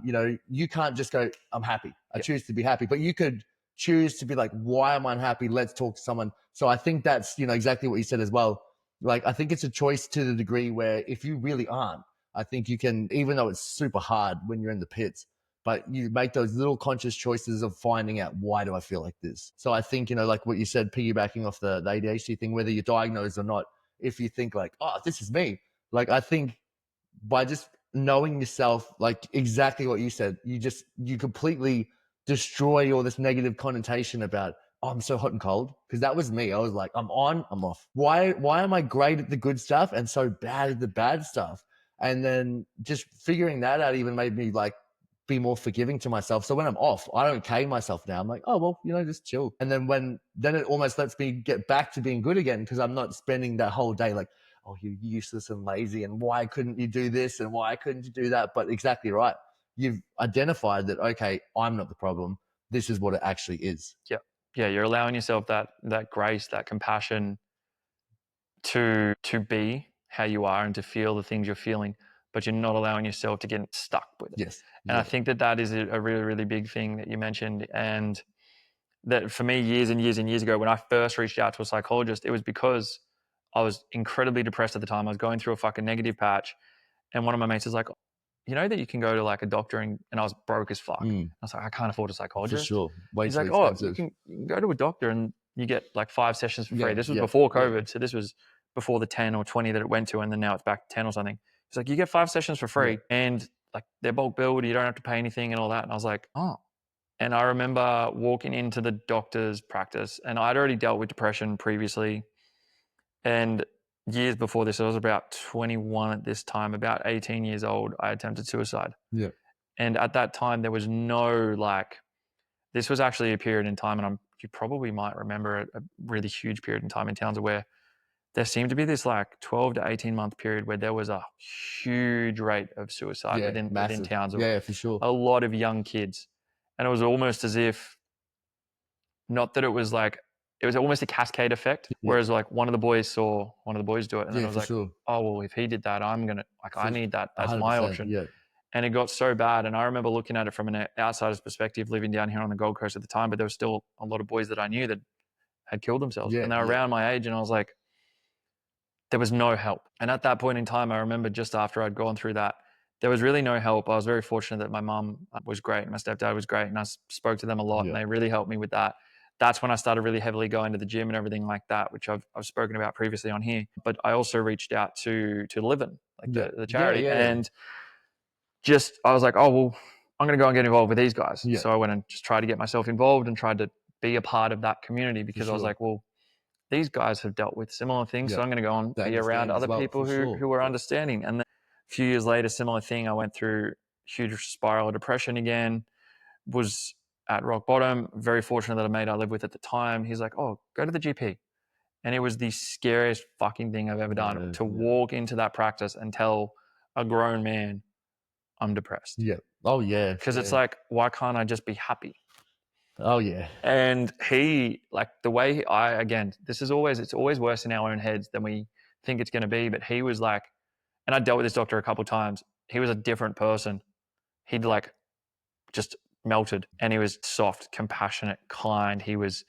you can't just go, I'm happy. I choose to be happy, but you could choose to be like, why am I unhappy? Let's talk to someone. So I think that's, exactly what you said as well. Like, I think it's a choice to the degree where if you really aren't, I think you can, even though it's super hard when you're in the pits, but you make those little conscious choices of finding out, why do I feel like this? So I think, like what you said, piggybacking off the ADHD thing, whether you're diagnosed or not, if you think like, oh, this is me, like, I think by just knowing yourself, like exactly what you said, you completely destroy all this negative connotation about, oh, I'm so hot and cold. Because that was me. I was like, I'm on, I'm off. Why am I great at the good stuff and so bad at the bad stuff? And then just figuring that out even made me like be more forgiving to myself. So when I'm off, I don't cane myself now. I'm like, oh, well, just chill. And then then it almost lets me get back to being good again, because I'm not spending that whole day like, oh, you're useless and lazy, and why couldn't you do this and why couldn't you do that? But exactly right. You've identified that, okay, I'm not the problem. This is what it actually is. Yeah. Yeah. You're allowing yourself that grace, that compassion to be how you are and to feel the things you're feeling, but you're not allowing yourself to get stuck with it. Yes. And I think that is a really, really big thing that you mentioned. And that for me, years and years and years ago, when I first reached out to a psychologist, it was because I was incredibly depressed at the time. I was going through a fucking negative patch. And one of my mates was like, you know that you can go to like a doctor, and I was broke as fuck. I was like, I can't afford a psychologist. For sure. He's like, oh, you can go to a doctor and you get like 5 sessions for free. This was before COVID. So this was before the 10 or 20 that it went to. And then now it's back to 10 or something. He's like, you get 5 sessions for free and like they're bulk billed. You don't have to pay anything and all that. And I was like, oh. And I remember walking into the doctor's practice, and I'd already dealt with depression previously. And years before this, I was about 21 at this time, about 18 years old, I attempted suicide. Yeah. And at that time, there was no this was actually a period in time, and you probably might remember a really huge period in time in Townsville where there seemed to be this 12 to 18 month period where there was a huge rate of suicide within Townsville. Yeah, for sure. A lot of young kids. And it was almost as if, not that it was it was almost a cascade effect, whereas one of the boys saw one of the boys do it, and then it was like, oh, well, if he did that, I'm going to, I need that. That's my option. Yeah. And it got so bad. And I remember looking at it from an outsider's perspective, living down here on the Gold Coast at the time, but there was still a lot of boys that I knew that had killed themselves. And they were around my age, and I was like, there was no help. And at that point in time, I remember just after I'd gone through that, there was really no help. I was very fortunate that my mum was great. My stepdad was great. And I spoke to them a lot, and they really helped me with that. That's when I started really heavily going to the gym and everything like that, which I've spoken about previously on here. But I also reached out to Livin', the charity. And just, I was like, oh, well, I'm going to go and get involved with these guys. So I went and just tried to get myself involved and tried to be a part of that community, because I was like, well, these guys have dealt with similar things. So I'm going to go and be around other people who are understanding. And then a few years later, similar thing, I went through huge spiral of depression again, was at rock bottom. Very fortunate that a mate I lived with at the time, he's like, oh, go to the GP. And it was the scariest fucking thing I've ever done, to walk into that practice and tell a grown man I'm depressed. Yeah. Oh, yeah. Because it's like, why can't I just be happy? Oh yeah. And he, like the way again, it's always worse in our own heads than we think it's going to be. But he was like, and I dealt with this doctor a couple of times. He was a different person. He'd like just melted, and he was soft, compassionate, kind. He was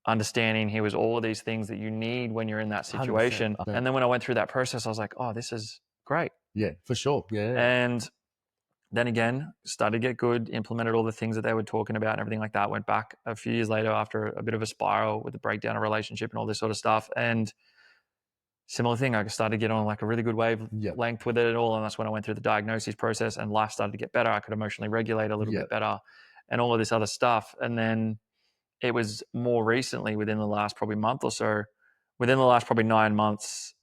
understanding. He was all of these things that you need when you're in that 100%. situation. And then when I went through that process, I was like, oh, this is great. Yeah, for sure. Yeah. And then again, started to get good, implemented all the things that they were talking about and everything like that. Went back a few years later after a bit of a spiral with the breakdown of relationship and all this sort of stuff. And similar thing, I started to get on like a really good wavelength with it at all. And that's when I went through the diagnosis process and life started to get better. I could emotionally regulate a little bit better and all of this other stuff. And then it was more recently within the last probably month or so, within the last probably 9 months,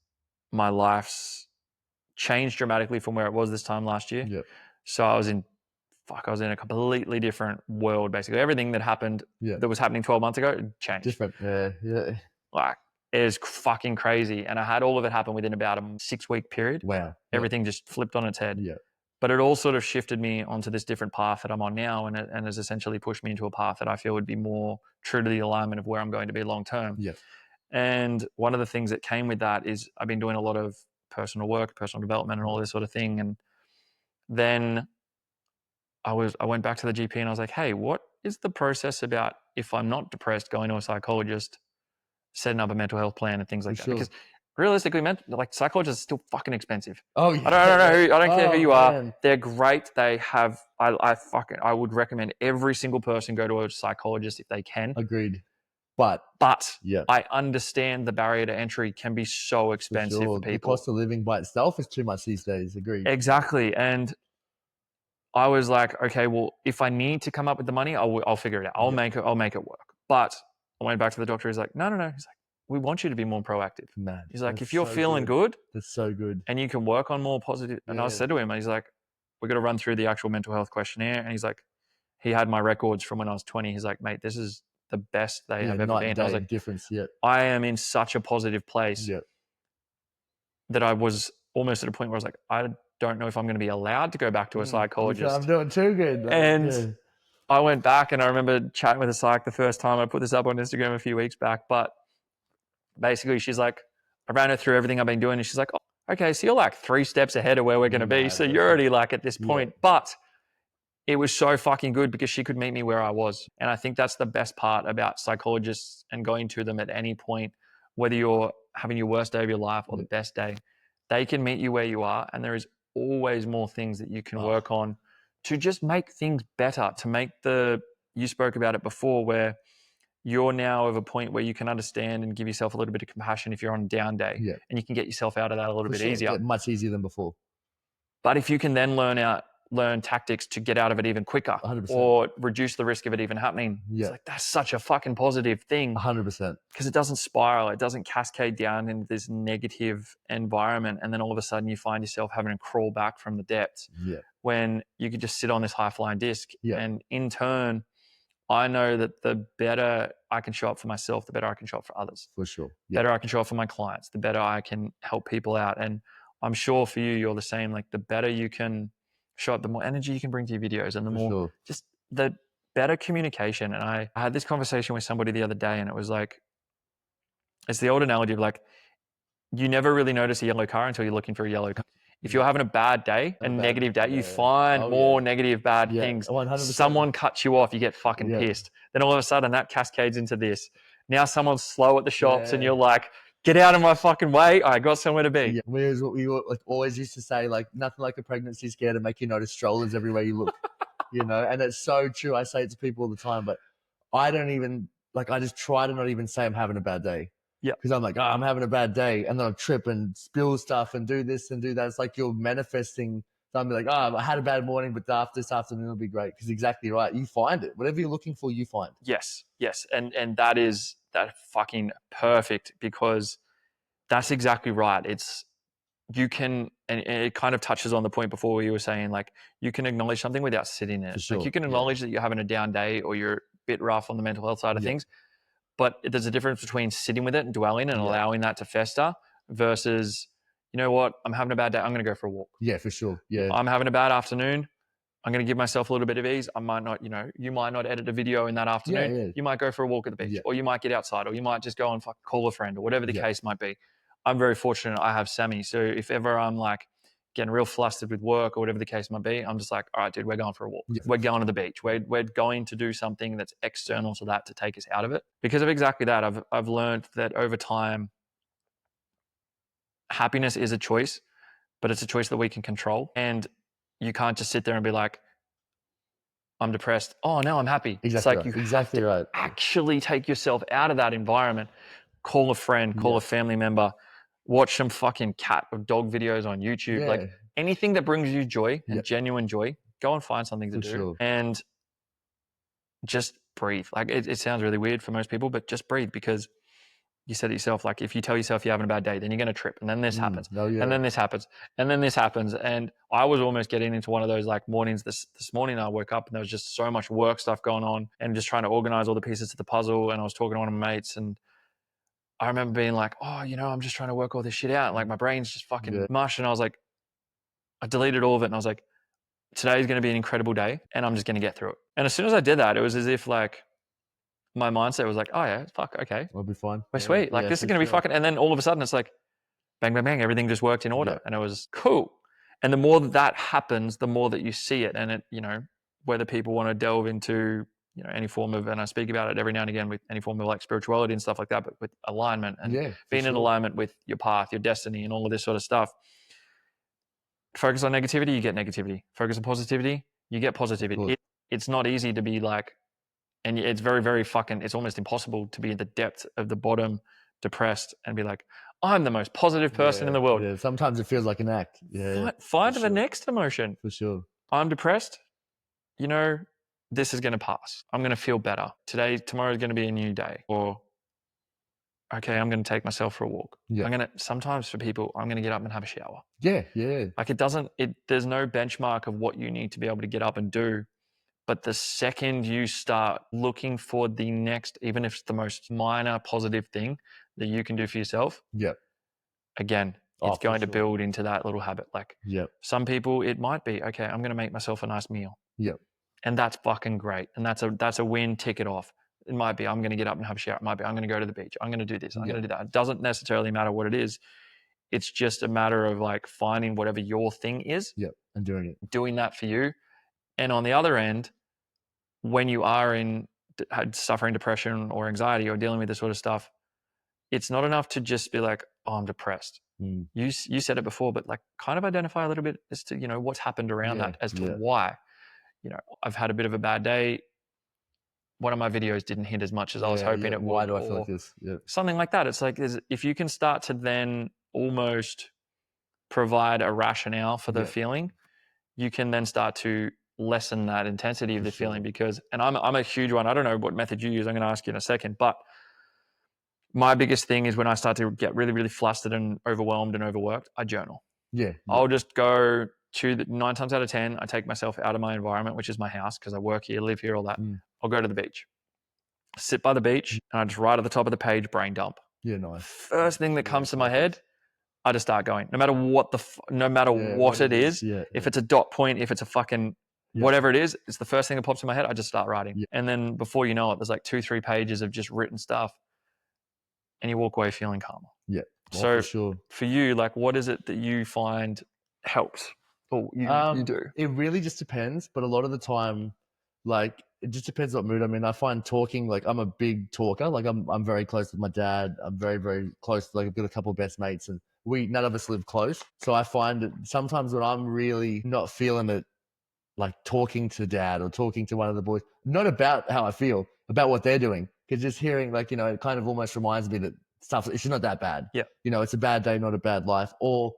my life's changed dramatically from where it was this time last year. Yep. So I was in a completely different world, basically. Everything that happened that was happening 12 months ago changed. Different. Yeah. Like, it is fucking crazy. And I had all of it happen within about a 6-week period. Wow. Everything just flipped on its head. Yeah. But it all sort of shifted me onto this different path that I'm on now, and has essentially pushed me into a path that I feel would be more true to the alignment of where I'm going to be long term. Yeah. And one of the things that came with that is I've been doing a lot of personal work, personal development, and all this sort of thing. And then I went back to the GP and I was like, hey, what is the process about if I'm not depressed, going to a psychologist, setting up a mental health plan and things like that? Because realistically, psychologists are still fucking expensive. Oh yeah. I don't care who you are. They're great. They have. I would recommend every single person go to a psychologist if they can. Agreed. But I understand the barrier to entry can be so expensive for people. The cost of living by itself is too much these days. Agreed. Exactly. And I was like, okay, well, if I need to come up with the money, I'll figure it out. I'll make it work. But I went back to the doctor. He's like, no. He's like, we want you to be more proactive. Man, he's like, if you're feeling good, that's so good, and you can work on more positive. And I said to him, he's like, we're going to run through the actual mental health questionnaire. And he's like, he had my records from when I was 20. He's like, mate, this is the best they have ever been. I was like, difference. I am in such a positive place that I was almost at a point where I was like, I don't know if I'm going to be allowed to go back to a psychologist. I'm doing too good. And I went back, and I remember chatting with a psych the first time. I put this up on Instagram a few weeks back, but basically she's like, I ran her through everything I've been doing, and she's like, oh, okay, so you're like 3 steps ahead of where we're going to be. So you're already like at this point. But it was so fucking good because she could meet me where I was. And I think that's the best part about psychologists and going to them at any point, whether you're having your worst day of your life or the best day. They can meet you where you are, and there is always more things that you can work on to just make things better, to make you spoke about it before, where you're now of a point where you can understand and give yourself a little bit of compassion if you're on a down day, and you can get yourself out of that a little bit easier. Yeah, much easier than before. But if you can then learn tactics to get out of it even quicker 100%. or reduce the risk of it even happening, it's like, that's such a fucking positive thing. 100%. Because it doesn't spiral. It doesn't cascade down into this negative environment. And then all of a sudden you find yourself having to crawl back from the depths when you could just sit on this high-flying disc. And in turn, I know that the better I can show up for myself, the better I can show up for others. For sure. Better I can show up for my clients, the better I can help people out. And I'm sure for you, you're the same. Like, the better you can show up, the more energy you can bring to your videos, and the more just the better communication. And I had this conversation with somebody the other day, and it was like, it's the old analogy of like, you never really notice a yellow car until you're looking for a yellow car. If you're having a bad day, a negative day, you find more negative bad things. 100%. Someone cuts you off, you get fucking pissed. Then all of a sudden that cascades into this. Now someone's slow at the shops and you're like, get out of my fucking way. I got somewhere to be. Yeah. Whereas what we like always used to say, like, nothing like a pregnancy scare to make you notice strollers everywhere you look, and it's so true. I say it to people all the time, but I don't even, like, I just try to not even say I'm having a bad day. Yeah. Because I'm like, I'm having a bad day. And then I'll trip and spill stuff and do this and do that. It's like you're manifesting. So I'm like, I had a bad morning, but after this afternoon will be great. Because exactly right. You find it. Whatever you're looking for, you find. Yes. And that is fucking perfect, because that's exactly right. You can, and it kind of touches on the point before where you were saying, like, you can acknowledge something without sitting in it. Sure. Like, you can acknowledge that you're having a down day or you're a bit rough on the mental health side of things. But there's a difference between sitting with it and dwelling and allowing that to fester versus, you know what, I'm having a bad day, I'm going to go for a walk. Yeah, for sure. Yeah. I'm having a bad afternoon, I'm going to give myself a little bit of ease. I might not, you might not edit a video in that afternoon. Yeah. You might go for a walk at the beach, or you might get outside, or you might just go and call a friend, or whatever the case might be. I'm very fortunate I have Sammy. So if ever I'm like getting real flustered with work or whatever the case might be, I'm just like, all right, dude, we're going for a walk. We're going to the beach. We're going to do something that's external to that to take us out of it. Because of exactly that, I've learned that over time, happiness is a choice, but it's a choice that we can control. And you can't just sit there and be like, I'm depressed. Oh, now I'm happy. Exactly. It's like you have to actually take yourself out of that environment. Call a friend, call a family member, watch some fucking cat or dog videos on YouTube. Like anything that brings you joy and genuine joy, go and find something to do. And just breathe. Like it sounds really weird for most people, but just breathe, because you said it yourself, like if you tell yourself you're having a bad day, then you're going to trip, and then this happens, and then this happens, and then this happens. And I was almost getting into one of those like mornings. This morning I woke up and there was just so much work stuff going on, and just trying to organize all the pieces to the puzzle. And I was talking to one of my mates, and I remember being like, oh, I'm just trying to work all this shit out. And like my brain's just fucking mush. And I was like, I deleted all of it, and I was like, today's going to be an incredible day, and I'm just going to get through it. And as soon as I did that, it was as if like my mindset was like, oh yeah, fuck, okay, we'll be fine. We're sweet. Like this is going to be fucking. And then all of a sudden it's like, bang, bang, bang, everything just worked in order, and it was cool. And the more that happens, the more that you see it, and it, whether people want to delve into, any form of, and I speak about it every now and again with any form of like spirituality and stuff like that, but with alignment and being in alignment with your path, your destiny, and all of this sort of stuff. Focus on negativity, you get negativity. Focus on positivity, you get positivity. It's not easy to be like, and it's very, very fucking, it's almost impossible to be in the depth of the bottom, depressed, and be like, I'm the most positive person in the world. Yeah, sometimes it feels like an act. Find the next emotion. For sure. I'm depressed. This is going to pass. I'm going to feel better. Tomorrow is going to be a new day. Or, okay, I'm going to take myself for a walk. Sometimes for people, I'm going to get up and have a shower. Yeah. Like there's no benchmark of what you need to be able to get up and do. But the second you start looking for the next, even if it's the most minor positive thing that you can do for yourself, again, it's going to build into that little habit. Like some people, it might be, okay, I'm going to make myself a nice meal. And that's fucking great. And that's a win, tick it off. It might be, I'm going to get up and have a shower. It might be, I'm going to go to the beach. I'm going to do this. I'm going to do that. It doesn't necessarily matter what it is. It's just a matter of like finding whatever your thing is. And doing it. Doing that for you. And on the other end, when you are suffering depression or anxiety or dealing with this sort of stuff, it's not enough to just be like, oh, I'm depressed. You said it before, but like kind of identify a little bit as to, what's happened around that, as to why. I've had a bit of a bad day. One of my videos didn't hit as much as I was hoping it would. Why do I feel like this? Something like that. It's like, if you can start to then almost provide a rationale for the feeling, you can then start to lessen that intensity of the feeling. Because, and I'm a huge one. I don't know what method you use. I'm going to ask you in a second, but my biggest thing is when I start to get really, really flustered and overwhelmed and overworked, I journal. I'll just go to 9 times out of 10, I take myself out of my environment, which is my house, because I work here, live here, all that. I'll go to the beach, sit by the beach, and I just write at the top of the page, brain dump. Nice. First thing that comes to my head, I just start going. No matter what what it is. If it's a dot point, if it's a fucking whatever it is, it's the first thing that pops in my head. I just start writing. And then before you know it, there's like 2-3 pages of just written stuff, and you walk away feeling calmer. So for you, like, what is it that you find helps? Or you do? It really just depends. But a lot of the time, like, it just depends what mood I'm in. I find talking, like, I'm a big talker. Like, I'm very close with my dad. I'm very, very close. Like, I've got a couple of best mates, and none of us live close. So I find that sometimes when I'm really not feeling it, like talking to dad or talking to one of the boys, not about how I feel, about what they're doing. Because just hearing, like, it kind of almost reminds me that stuff, it's not that bad. It's a bad day, not a bad life. Or,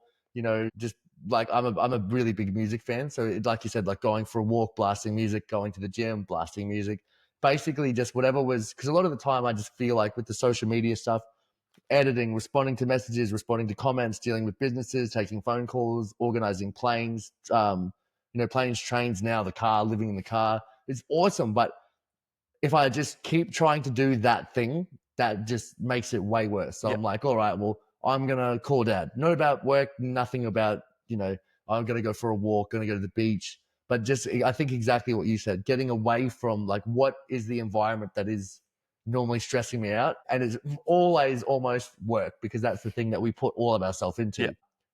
just like I'm a really big music fan. So like you said, like going for a walk, blasting music, going to the gym, blasting music, basically just whatever was, because a lot of the time I just feel like with the social media stuff, editing, responding to messages, responding to comments, dealing with businesses, taking phone calls, organizing planes, planes, trains, now the car, living in the car. It's awesome. But if I just keep trying to do that thing, that just makes it way worse. So I'm like, all right, well, I'm going to call dad. Not about work, nothing about, I'm going to go for a walk, going to go to the beach, But just, I think exactly what you said, getting away from like what is the environment that is normally stressing me out. And it's always almost work, because that's the thing that we put all of ourselves into. Yeah.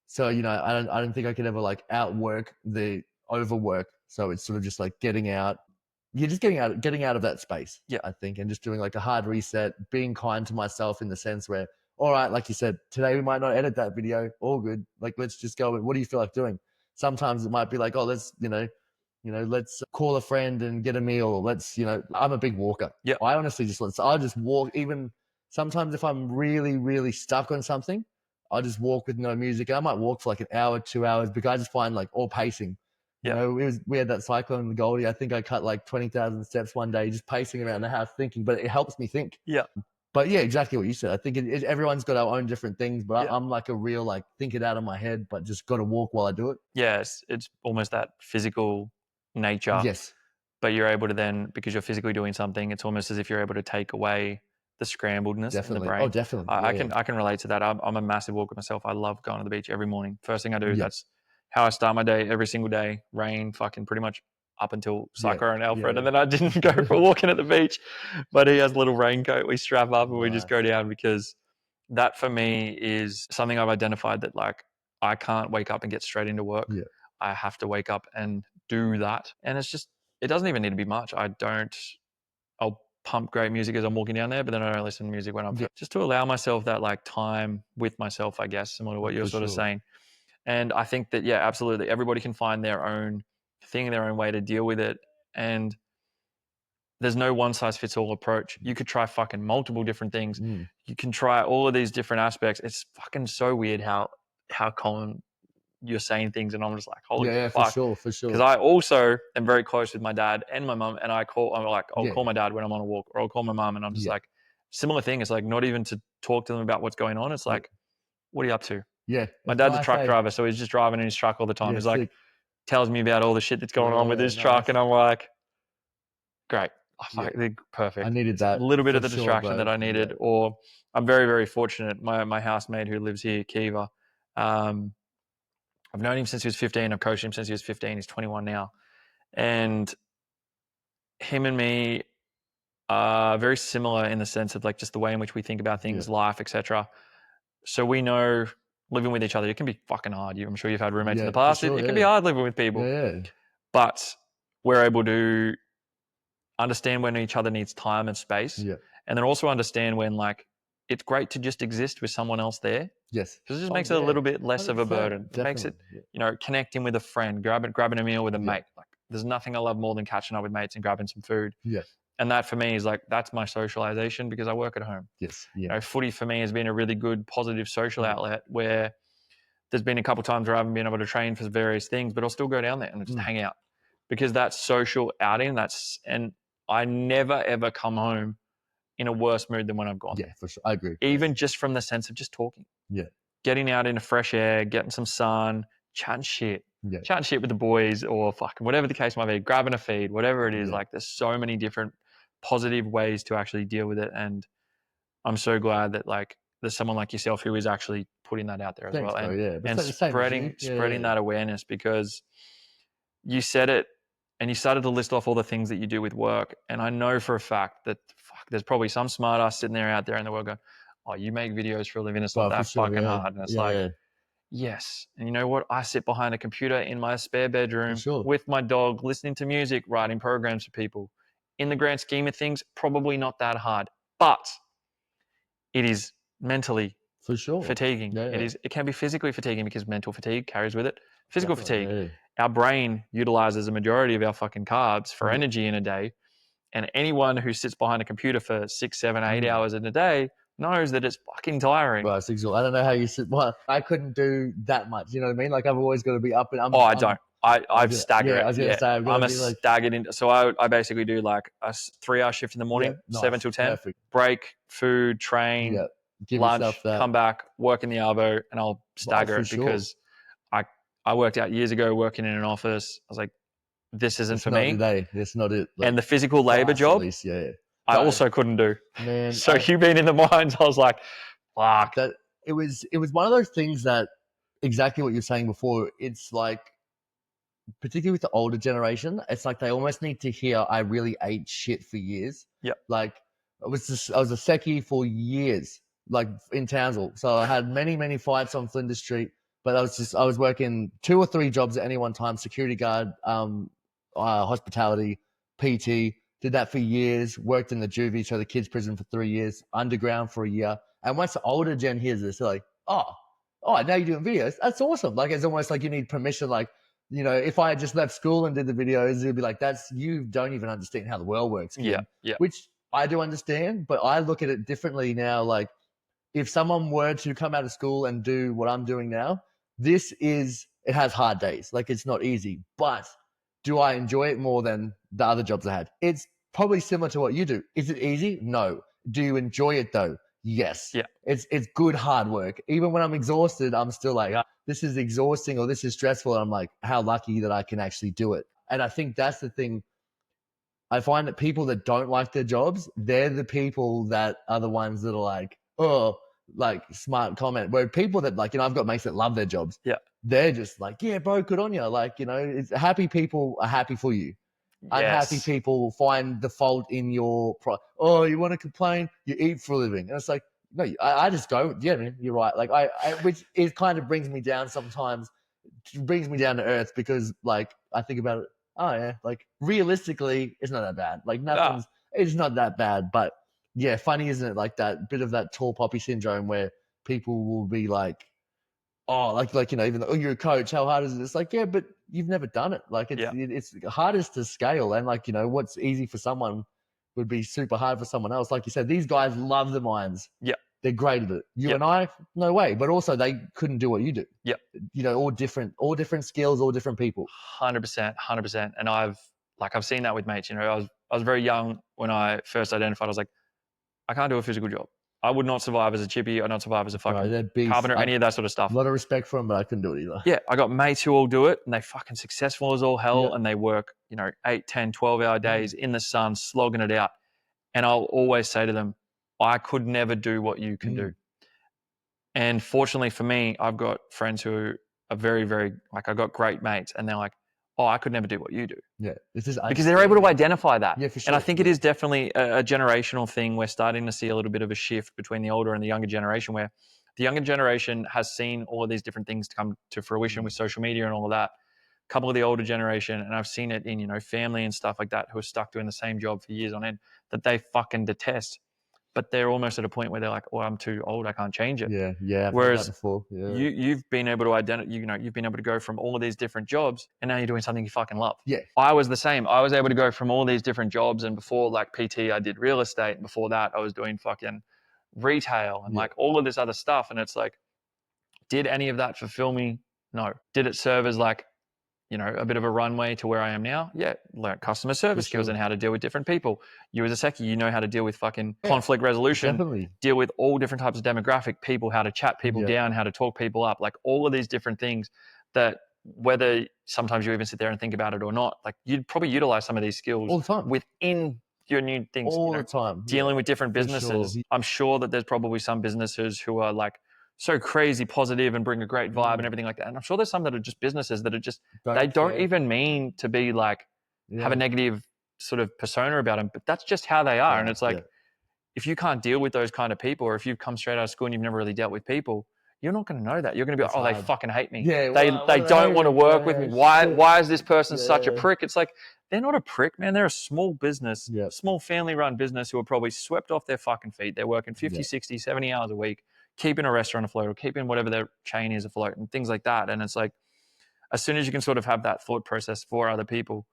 So, I don't think I could ever like outwork the overwork. So it's sort of just like getting out. You're just getting out of that space. Yeah. I think, and just doing like a hard reset, being kind to myself in the sense where, all right, like you said, today we might not edit that video. All good. Like, let's just go. What do you feel like doing? Sometimes it might be like, oh, let's, let's call a friend and get a meal. Let's, I'm a big walker. Yeah. I honestly I'll just walk. Even sometimes if I'm really, really stuck on something, I'll just walk with no music. And I might walk for like an hour, 2 hours, because I just find like all pacing. Yeah. We had that cyclone in the Goldie. I think I cut like 20,000 steps one day, just pacing around the house thinking, but it helps me think. Yeah. But yeah, exactly what you said. I think everyone's got our own different things, but Yeah. I'm like a real, like, think it out of my head, but just got to walk while I do it. Yes. It's almost that physical nature. Yes. But you're able to then, because you're physically doing something, it's almost as if you're able to take away the scrambledness in the brain. Oh, definitely. I can relate to that. I'm a massive walker myself. I love going to the beach every morning. First thing I do, Yeah. that's how I start my day every single day. Rain, fucking pretty much up until Cyclone Alfred. And then I didn't go for walking at the beach. But he has a little raincoat. We strap up and we just go down, because that for me is something I've identified that like I can't wake up and get straight into work. Yeah. I have to wake up and do that. And it's just, it doesn't even need to be much. I'll pump great music as I'm walking down there, but then I don't listen to music when I'm just to allow myself that like time with myself, I guess, similar to what you're sort of saying. And I think that, yeah, absolutely. Everybody can find their own thing, their own way to deal with it. And there's no one size fits all approach. You could try fucking multiple different things. You can try all of these different aspects. It's fucking so weird how common you're saying things, and I'm just like, holy fuck. For sure. Because I also am very close with my dad and my mum, and I'll call my dad when I'm on a walk, or I'll call my mum, and I'm just like, similar thing. It's like not even to talk to them about what's going on. It's like, what are you up to? Yeah. My dad's a truck driver, so he's just driving in his truck all the time. He's like, tells me about all the shit that's going on with his truck, and I'm like, great. Perfect. I needed that. A little bit of the distraction that I needed. Or I'm very, very fortunate. My housemate who lives here, Kiva, I've known him since he was 15. I've coached him since he was 15. He's 21 now. And him and me are very similar in the sense of like just the way in which we think about things, life, etc. So we know living with each other, it can be fucking hard. I'm sure you've had roommates in the past. It can be hard living with people. But we're able to understand when each other needs time and space. And then also understand when like it's great to just exist with someone else there. Yes. Because it just makes it a little bit less of a burden. It makes it, connecting with a friend, grabbing a meal with a mate. Like there's nothing I love more than catching up with mates and grabbing some food. And that for me is like, that's my socialization, because I work at home. Footy for me has been a really good, positive social outlet, where there's been a couple of times where I haven't been able to train for various things, but I'll still go down there and just hang out, because that's social outing. And I never ever come home in a worse mood than when I've gone. For sure. I agree. Even just from the sense of just talking. Getting out into fresh air, getting some sun, chatting shit. Chatting shit with the boys, or fucking whatever the case might be, grabbing a feed, whatever it is. Like there's so many different positive ways to actually deal with it. And I'm so glad that like there's someone like yourself who is actually putting that out there as well. And spreading that awareness, because you said it and you started to list off all the things that you do with work. And I know for a fact that there's probably some smart ass sitting there out there in the world going, oh, you make videos for a living. It's not that fucking hard. And it's yes. And you know what? I sit behind a computer in my spare bedroom with my dog, listening to music, writing programs for people. In the grand scheme of things, probably not that hard, but it is mentally fatiguing. It can be physically fatiguing, because mental fatigue carries with it physical fatigue. Our brain utilizes a majority of our fucking carbs for energy in a day. And anyone who sits behind a computer for 6, 7, 8 hours in a day knows that it's fucking tiring. Well, it's exhausting. I don't know how you sit. Well, I couldn't do that much. You know what I mean? Like I've always got to be up and I'm. I don't. I've staggered it. I was going to say, I'm a staggered. So I basically do like a 3-hour shift in the morning, 7 till 10, break, food, train, lunch, come back, work in the arvo, and I'll stagger it, because I worked out years ago working in an office. I was like, this isn't for me. That's not it. And the physical labor job, I also couldn't do. Man, so you being in the mines, I was like, fuck. It was one of those things that, exactly what you're saying before, it's like particularly with the older generation, it's like they almost need to hear I really ate shit for years. Yep. Like I was a secchi for years, like in Townsville. So I had many fights on Flinders Street, but I was working 2 or 3 jobs at any one time: security guard, hospitality, PT. Did that for years. Worked in the juvie, so the kids' prison for 3 years. Underground for a year. And once the older gen hears this, they're like, oh, now you're doing videos. That's awesome. Like it's almost like you need permission. Like, you know, if I had just left school and did the videos, it'd be like, you don't even understand how the world works, kid. Yeah. Which I do understand, but I look at it differently now. Like if someone were to come out of school and do what I'm doing now, it has hard days. Like it's not easy, but do I enjoy it more than the other jobs I had? It's probably similar to what you do. Is it easy? No. Do you enjoy it though? Yes. Yeah. It's good hard work. Even when I'm exhausted, I'm still like, this is exhausting or this is stressful. And I'm like, how lucky that I can actually do it. And I think that's the thing. I find that people that don't like their jobs, they're the people that are the ones that are like, oh, like smart comment. Where people that like, you know, I've got mates that love their jobs. Yeah. They're just like, yeah, bro, good on you. Like, you know, happy people are happy for you. Unhappy people find the fault in your oh, you want to complain? You eat for a living. And it's like, no, I just go, yeah, man, you're right. Like which it kind of brings me down sometimes. It brings me down to earth because like I think about it. Oh yeah, like realistically, it's not that bad. Like it's not that bad. But yeah, funny, isn't it? Like that bit of that tall poppy syndrome where people will be like, oh, like you know, even though you're a coach, how hard is it? It's like, yeah, but you've never done it. Like it's hardest to scale, and like you know, what's easy for someone would be super hard for someone else. Like you said, these guys love the mines. Yeah, they're great at it. You and I, no way. But also, they couldn't do what you do. Yeah, you know, all different skills, all different people. 100%. And I've seen that with mates. You know, I was very young when I first identified. I was like, I can't do a physical job. I would not survive as a chippy. I'd not survive as a fucking carpenter, any of that sort of stuff. A lot of respect for them, but I couldn't do it either. Yeah, I got mates who all do it, and they fucking successful as all hell, and they work, you know, 8, 10, 12-hour days in the sun, slogging it out. And I'll always say to them, I could never do what you can do. And fortunately for me, I've got friends who are very, very, like I've got great mates, and they're like, oh, I could never do what you do. Yeah. Because they're able to identify that. Yeah, for sure. And I think it is definitely a generational thing. We're starting to see a little bit of a shift between the older and the younger generation, where the younger generation has seen all of these different things come to fruition with social media and all of that. A couple of the older generation, and I've seen it in, you know, family and stuff like that, who are stuck doing the same job for years on end, that they fucking detest. But they're almost at a point where they're like, "Oh, I'm too old. I can't change it." Yeah. Whereas before. you've been able to you've been able to go from all of these different jobs, and now you're doing something you fucking love. Yeah. I was the same. I was able to go from all these different jobs, and before like PT, I did real estate, and before that, I was doing fucking retail and like all of this other stuff. And it's like, did any of that fulfill me? No. Did it serve as like, you know, a bit of a runway to where I am now? Yeah, learn customer service skills and how to deal with different people. You as a secchi, you know how to deal with fucking conflict resolution, definitely. Deal with all different types of demographic people, how to chat people down, how to talk people up, like all of these different things that whether sometimes you even sit there and think about it or not, like you'd probably utilize some of these skills all the time within your new things. All the time. Dealing with different businesses. Sure. I'm sure that there's probably some businesses who are like so crazy positive and bring a great vibe and everything like that. And I'm sure there's some that are just businesses that are just, they don't even mean to be like, have a negative sort of persona about them, but that's just how they are. And it's like, if you can't deal with those kind of people, or if you've come straight out of school and you've never really dealt with people, you're not going to know that. You're going to be like, oh, they fucking hate me. Yeah, they don't want to work with me. Why is this person such a prick? It's like, they're not a prick, man. They're a small business, small family-run business who are probably swept off their fucking feet. They're working 50, 60, 70 hours a week, keeping a restaurant afloat or keeping whatever their chain is afloat and things like that. And it's like, as soon as you can sort of have that thought process for other people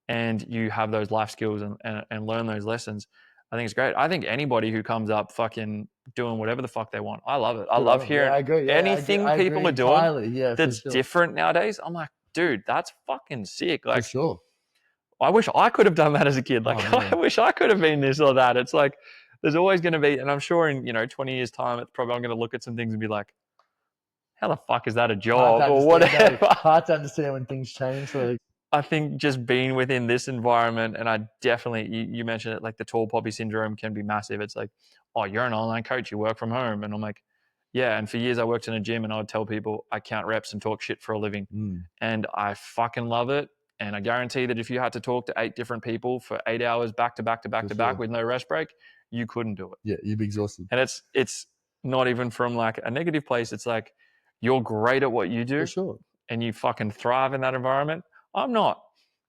and you have those life skills and learn those lessons, I think it's great. I think anybody who comes up fucking doing whatever the fuck they want, I love it. I love hearing anything people are doing that's different nowadays. I'm like, dude, that's fucking sick. Like, for sure. I wish I could have done that as a kid. Like, I wish I could have been this or that. It's like, there's always going to be, and I'm sure in, 20 years time, it's probably, I'm going to look at some things and be like, how the fuck is that a job or whatever? Hard to understand when things change. Like, I think just being within this environment, and I definitely, you mentioned it, like the tall poppy syndrome can be massive. It's like, oh, you're an online coach, you work from home. And I'm like, Yeah, and for years I worked in a gym and I would tell people I count reps and talk shit for a living. And I fucking love it. And I guarantee that if you had to talk to 8 different people for 8 hours back to back to back For to back sure. with no rest break, you couldn't do it. Yeah, you'd be exhausted. And it's not even from like a negative place. It's like you're great at what you do For sure. and you fucking thrive in that environment. I'm not.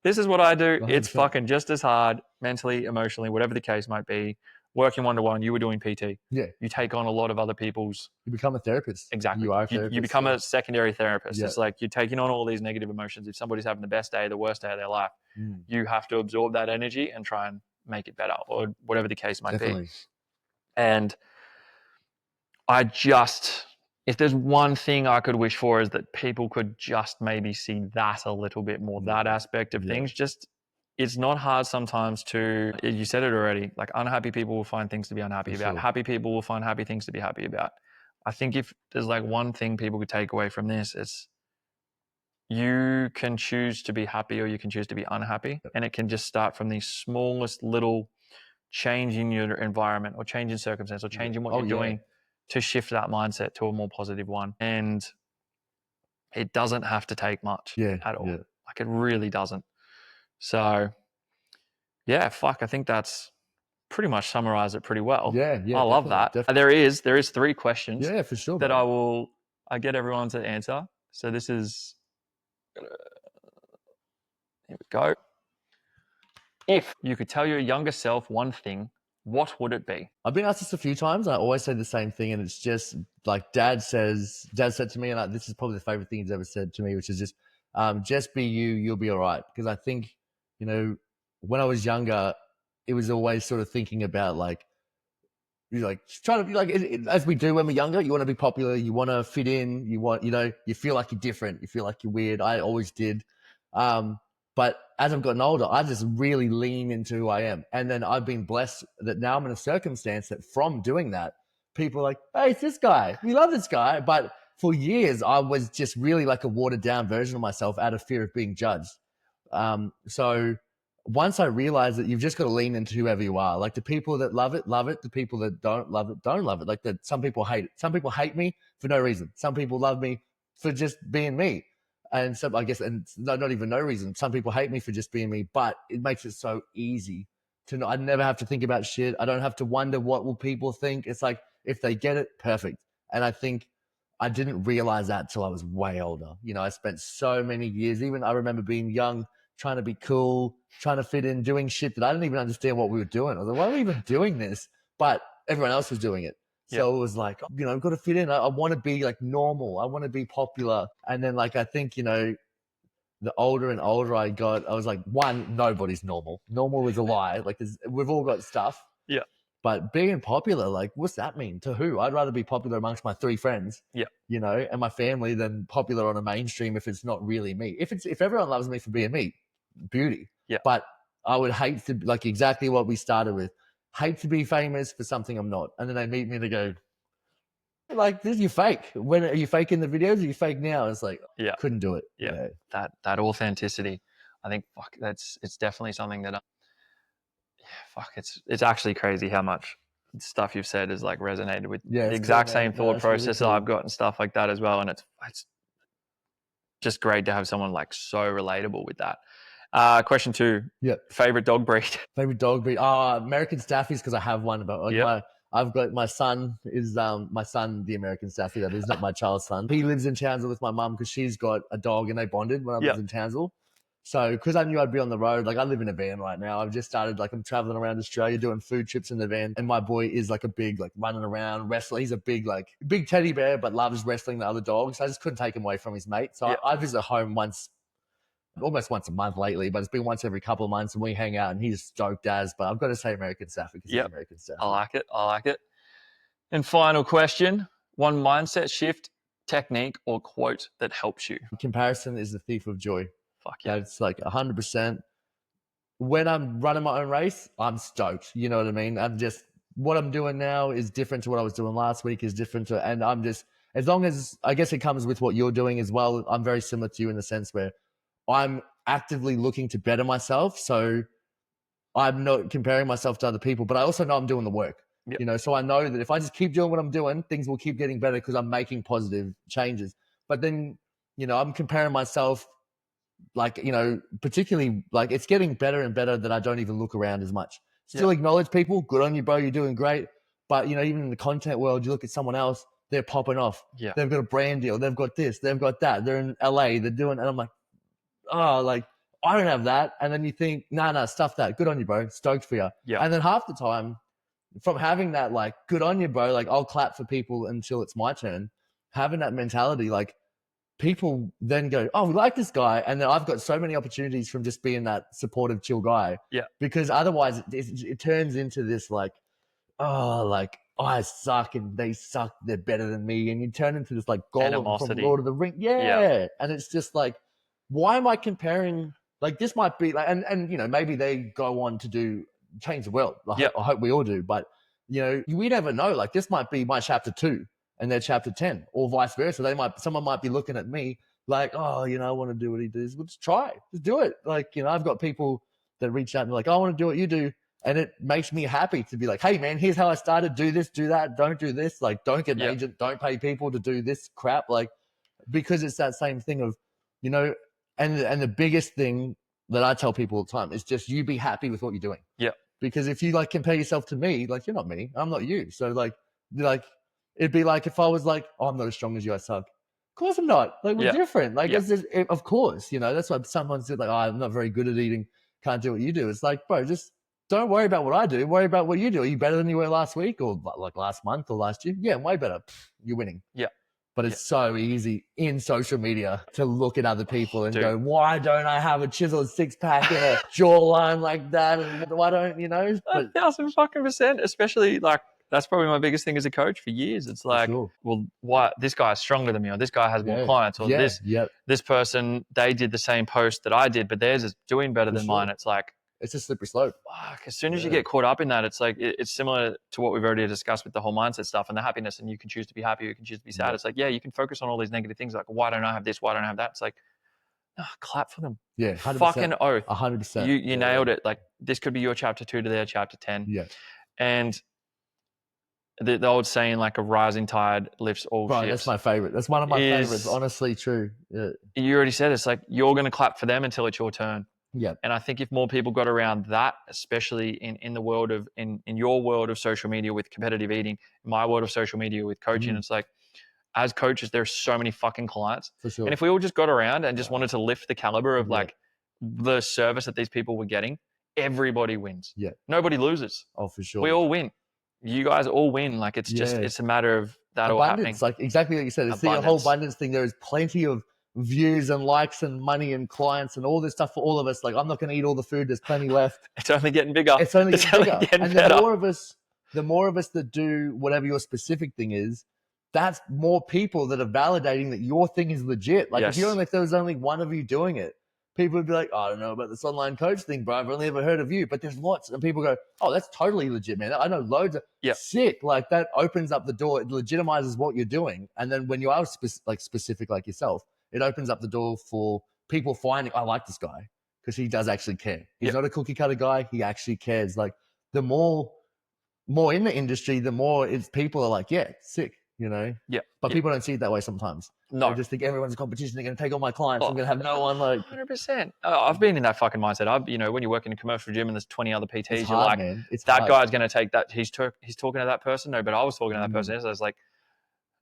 This is what I do. It's 100%. fucking just as hard mentally, emotionally, whatever the case might be. Working one-to-one, you were doing PT. Yeah. You take on a lot of other people's. You become a therapist. Exactly. You are a therapist. You become a secondary therapist. Yeah. It's like you're taking on all these negative emotions. If somebody's having the best day, the worst day of their life, you have to absorb that energy and try and make it better, or whatever the case might Definitely. be. And if there's one thing I could wish for, is that people could just maybe see that a little bit more, that aspect of things. Just, it's not hard sometimes to, you said it already, like unhappy people will find things to be unhappy about. Happy people will find happy things to be happy about. I think if there's like one thing people could take away from this, it's you can choose to be happy or you can choose to be unhappy. And it can just start from the smallest little change in your environment or change in circumstance or change in what you're doing to shift that mindset to a more positive one. And it doesn't have to take much at all. Like it really doesn't. So yeah, fuck, I think that's pretty much summarized it pretty well. Yeah. I love that. Definitely. There is 3 questions. Yeah, for sure. That I get everyone to answer. So this is, here we go. If you could tell your younger self one thing, what would it be? I've been asked this a few times. I always say the same thing, and it's just like Dad said to me, and this is probably the favorite thing he's ever said to me, which is just be you, you'll be all right. Because I think, when I was younger, it was always sort of thinking about like, you like trying to be like, as we do when we're younger, you want to be popular, you want to fit in, you feel like you're different, you feel like you're weird. I always did. But as I've gotten older, I just really lean into who I am. And then I've been blessed that now I'm in a circumstance that from doing that, people are like, hey, it's this guy. We love this guy. But for years, I was just really like a watered down version of myself out of fear of being judged. So once I realized that you've just got to lean into whoever you are. Like the people that love it, love it. The people that don't love it, don't love it. Like that some people hate it. Some people hate me for no reason. Some people love me for just being me. And so I guess, and not even no reason. Some people hate me for just being me, but it makes it so easy to know. I never have to think about shit. I don't have to wonder what will people think. It's like, if they get it, perfect. And I think I didn't realize that till I was way older. I spent so many years, even I remember being young, trying to be cool, trying to fit in, doing shit that I didn't even understand what we were doing. I was like, why are we even doing this? But everyone else was doing it. So it was like, I've got to fit in. I want to be like normal. I want to be popular. And then like, I think, the older and older I got, I was like, one, nobody's normal. Normal is a lie. Like we've all got stuff. Yeah. But being popular, like, what's that mean to who? I'd rather be popular amongst my 3 friends, and my family than popular on a mainstream if it's not really me. If everyone loves me for being me, beauty. Yeah. But I would hate to, like exactly what we started with, hate to be famous for something I'm not. And then they meet me and they go, like, this, you fake. When are you faking the videos? Are you fake now? It's like, couldn't do it. Yeah. That authenticity. I think, fuck, it's definitely something that, it's actually crazy how much stuff you've said is like resonated with the exact same thought process that I've got and stuff like that as well. And it's just great to have someone like so relatable with that. Question 2. Yeah. Favorite dog breed? Favorite dog breed? American Staffies, because I have one. But like I've got my son, the American Staffy. That is not my child's son. He lives in Townsville with my mum because she's got a dog and they bonded when I was in Townsville. So because I knew I'd be on the road, like I live in a van right now. I've just started, like I'm traveling around Australia doing food trips in the van. And my boy is like a big, like running around, wrestler. He's a big teddy bear, but loves wrestling the other dogs. So I just couldn't take him away from his mate. So I visit home almost once a month lately, but it's been once every couple of months, and we hang out and he's stoked as, but I've got to say American Staffy because he's American Staffy. I like it. And final question, one mindset shift, technique, or quote that helps you. Comparison is the thief of joy. Fuck yeah. It's like 100%. When I'm running my own race, I'm stoked. You know what I mean? What I'm doing now is different to what I was doing last week, and I'm just, as long as, I guess it comes with what you're doing as well. I'm very similar to you in the sense where I'm actively looking to better myself. So I'm not comparing myself to other people, but I also know I'm doing the work. Yep. You know, so I know that if I just keep doing what I'm doing, things will keep getting better because I'm making positive changes. But then, you know, I'm comparing myself, like, you know, particularly like it's getting better and better that I don't even look around as much. Still acknowledge people. Good on you, bro. You're doing great. But, you know, even in the content world, you look at someone else, they're popping off. Yeah. They've got a brand deal. They've got this. They've got that. They're in LA. They're doing, and I'm like, oh, like, I don't have that. And then you think, nah, stuff that. Good on you, bro. Stoked for you. Yeah. And then half the time, from having that, like, good on you, bro, like, I'll clap for people until it's my turn. Having that mentality, like, people then go, oh, we like this guy. And then I've got so many opportunities from just being that supportive, chill guy. Yeah. Because otherwise it turns into this like, oh, like, I suck and they suck. They're better than me. And you turn into this like Gollum from Lord of the Rings. Yeah. And it's just like, why am I comparing? Like, this might be like, and you know, maybe they go on to change the world. I hope we all do. But, you know, we never know. Like, this might be my chapter 2. And they're chapter 10 or vice versa. Someone might be looking at me like, oh, you know, I want to do what he does. Well, just try, just do it. Like, you know, I've got people that reach out and be like, I want to do what you do. And it makes me happy to be like, hey man, here's how I started. Do this, do that. Don't do this. Like, don't get an agent. Don't pay people to do this crap. Like, because it's that same thing of, you know, and the biggest thing that I tell people all the time is just you be happy with what you're doing. Yeah. Because if you like compare yourself to me, like, you're not me, I'm not you. So like, it'd be like if I was like, oh, I'm not as strong as you, I suck. Of course I'm not. Like, we're different. Like, it's just, of course, you know, that's why someone said like, oh, I'm not very good at eating, can't do what you do. It's like, bro, just don't worry about what I do. Worry about what you do. Are you better than you were last week or like last month or last year? Yeah, way better. You're winning. Yeah. But it's so easy in social media to look at other people and go, why don't I have a chiseled 6-pack and a jawline like that? And why don't, you know? But 1,000%, especially like, that's probably my biggest thing as a coach for years. It's like, well, why this guy's stronger than me, or this guy has more clients, or this person, they did the same post that I did, but theirs is doing better than mine. It's like, it's a slippery slope. Fuck, as soon as you get caught up in that, it's like, it's similar to what we've already discussed with the whole mindset stuff and the happiness, and you can choose to be happy, you can choose to be sad. It's like, you can focus on all these negative things, like, why don't I have this? Why don't I have that? It's like, clap for them. Yeah, 100%. Fucking oath. 100%. You nailed it. Like, this could be your chapter 2 to their chapter 10. Yeah. And the old saying, like, a rising tide lifts all ships. That's my favorite. That's one of my favorites. Honestly, true. Yeah. You already said it's like, you're going to clap for them until it's your turn. Yeah. And I think if more people got around that, especially in the world of, in your world of social media with competitive eating, my world of social media with coaching, it's like, as coaches, there's so many fucking clients. For sure. And if we all just got around and just wanted to lift the caliber of like the service that these people were getting, everybody wins. Yeah. Nobody loses. Oh, for sure. We all win. You guys all win. Like, it's just, it's a matter of that all happening. Like exactly what you said. It's the whole abundance thing. There is plenty of views and likes and money and clients and all this stuff for all of us. Like, I'm not going to eat all the food. There's plenty left. It's only getting bigger. It's only getting bigger. And better. the more of us that do whatever your specific thing is, that's more people that are validating that your thing is legit. Like, if there was only one of you doing it, people would be like, oh, I don't know about this online coach thing, bro. I've only ever heard of you. But there's lots. And people go, oh, that's totally legit, man. I know loads of sick. Like, that opens up the door. It legitimizes what you're doing. And then when you are specific like yourself, it opens up the door for people finding, I like this guy because he does actually care. He's not a cookie cutter guy. He actually cares. Like, the more in the industry, the more people are like, yeah, sick. You know? Yeah. But people don't see it that way sometimes. No. They just think everyone's a competition. They're going to take all my clients. I'm going to have no one like... 100%. I've been in that fucking mindset. You know, when you work in a commercial gym and there's 20 other PTs, it's you're hard, like, man. that guy's going to take that. He's talking to that person. No, but I was talking to that person. So it's like,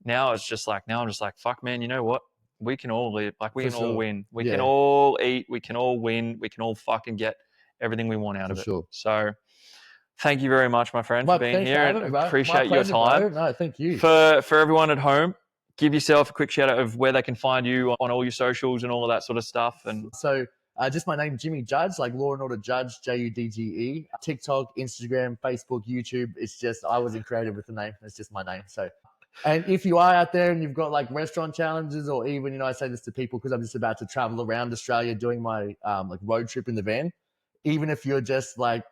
now I'm just like, fuck, man, you know what? We can all live. Like, we can all win. We can all eat. We can all win. We can all fucking get everything we want out of it. So... thank you very much, my friend, for being here. And appreciate your time. No, thank you. For everyone at home, give yourself a quick shout out of where they can find you on all your socials and all of that sort of stuff. And so just my name, Jimmy Judge, like Law and Order Judge, Judge. TikTok, Instagram, Facebook, YouTube. It's just, I wasn't creative with the name. It's just my name. So, and if you are out there and you've got like restaurant challenges, or even, you know, I say this to people because I'm just about to travel around Australia doing my like road trip in the van. Even if you're just like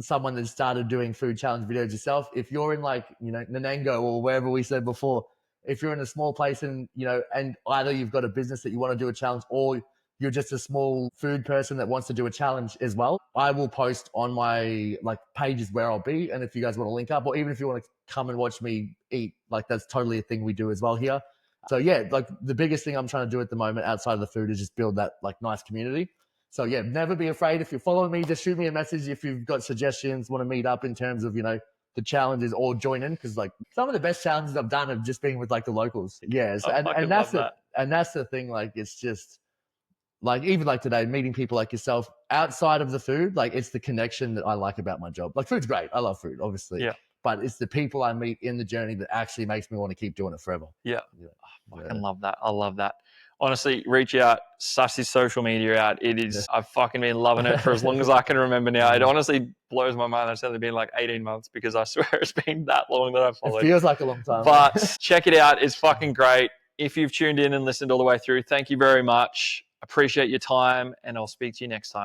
someone that started doing food challenge videos yourself, if you're in like, you know, Nanango or wherever we said before, if you're in a small place and, you know, and either you've got a business that you want to do a challenge, or you're just a small food person that wants to do a challenge as well, I will post on my like pages where I'll be. And if you guys want to link up, or even if you want to come and watch me eat, like that's totally a thing we do as well here. So yeah, like the biggest thing I'm trying to do at the moment outside of the food is just build that like nice community. So yeah, never be afraid. If you're following me, just shoot me a message if you've got suggestions, want to meet up in terms of, the challenges or join in. Cause like some of the best challenges I've done have just been with like the locals. Yes. And that's the thing. Like, it's just, like even like today, meeting people like yourself outside of the food, like it's the connection that I like about my job. Like food's great. I love food, obviously. Yeah. But it's the people I meet in the journey that actually makes me want to keep doing it forever. Yeah. I fucking love that. I love that. Honestly, reach out, suss his social media out. It is, I've fucking been loving it for as long as I can remember now. It honestly blows my mind. It's only been like 18 months because I swear it's been that long that I've followed. It feels like a long time. But check it out. It's fucking great. If you've tuned in and listened all the way through, thank you very much. Appreciate your time, and I'll speak to you next time.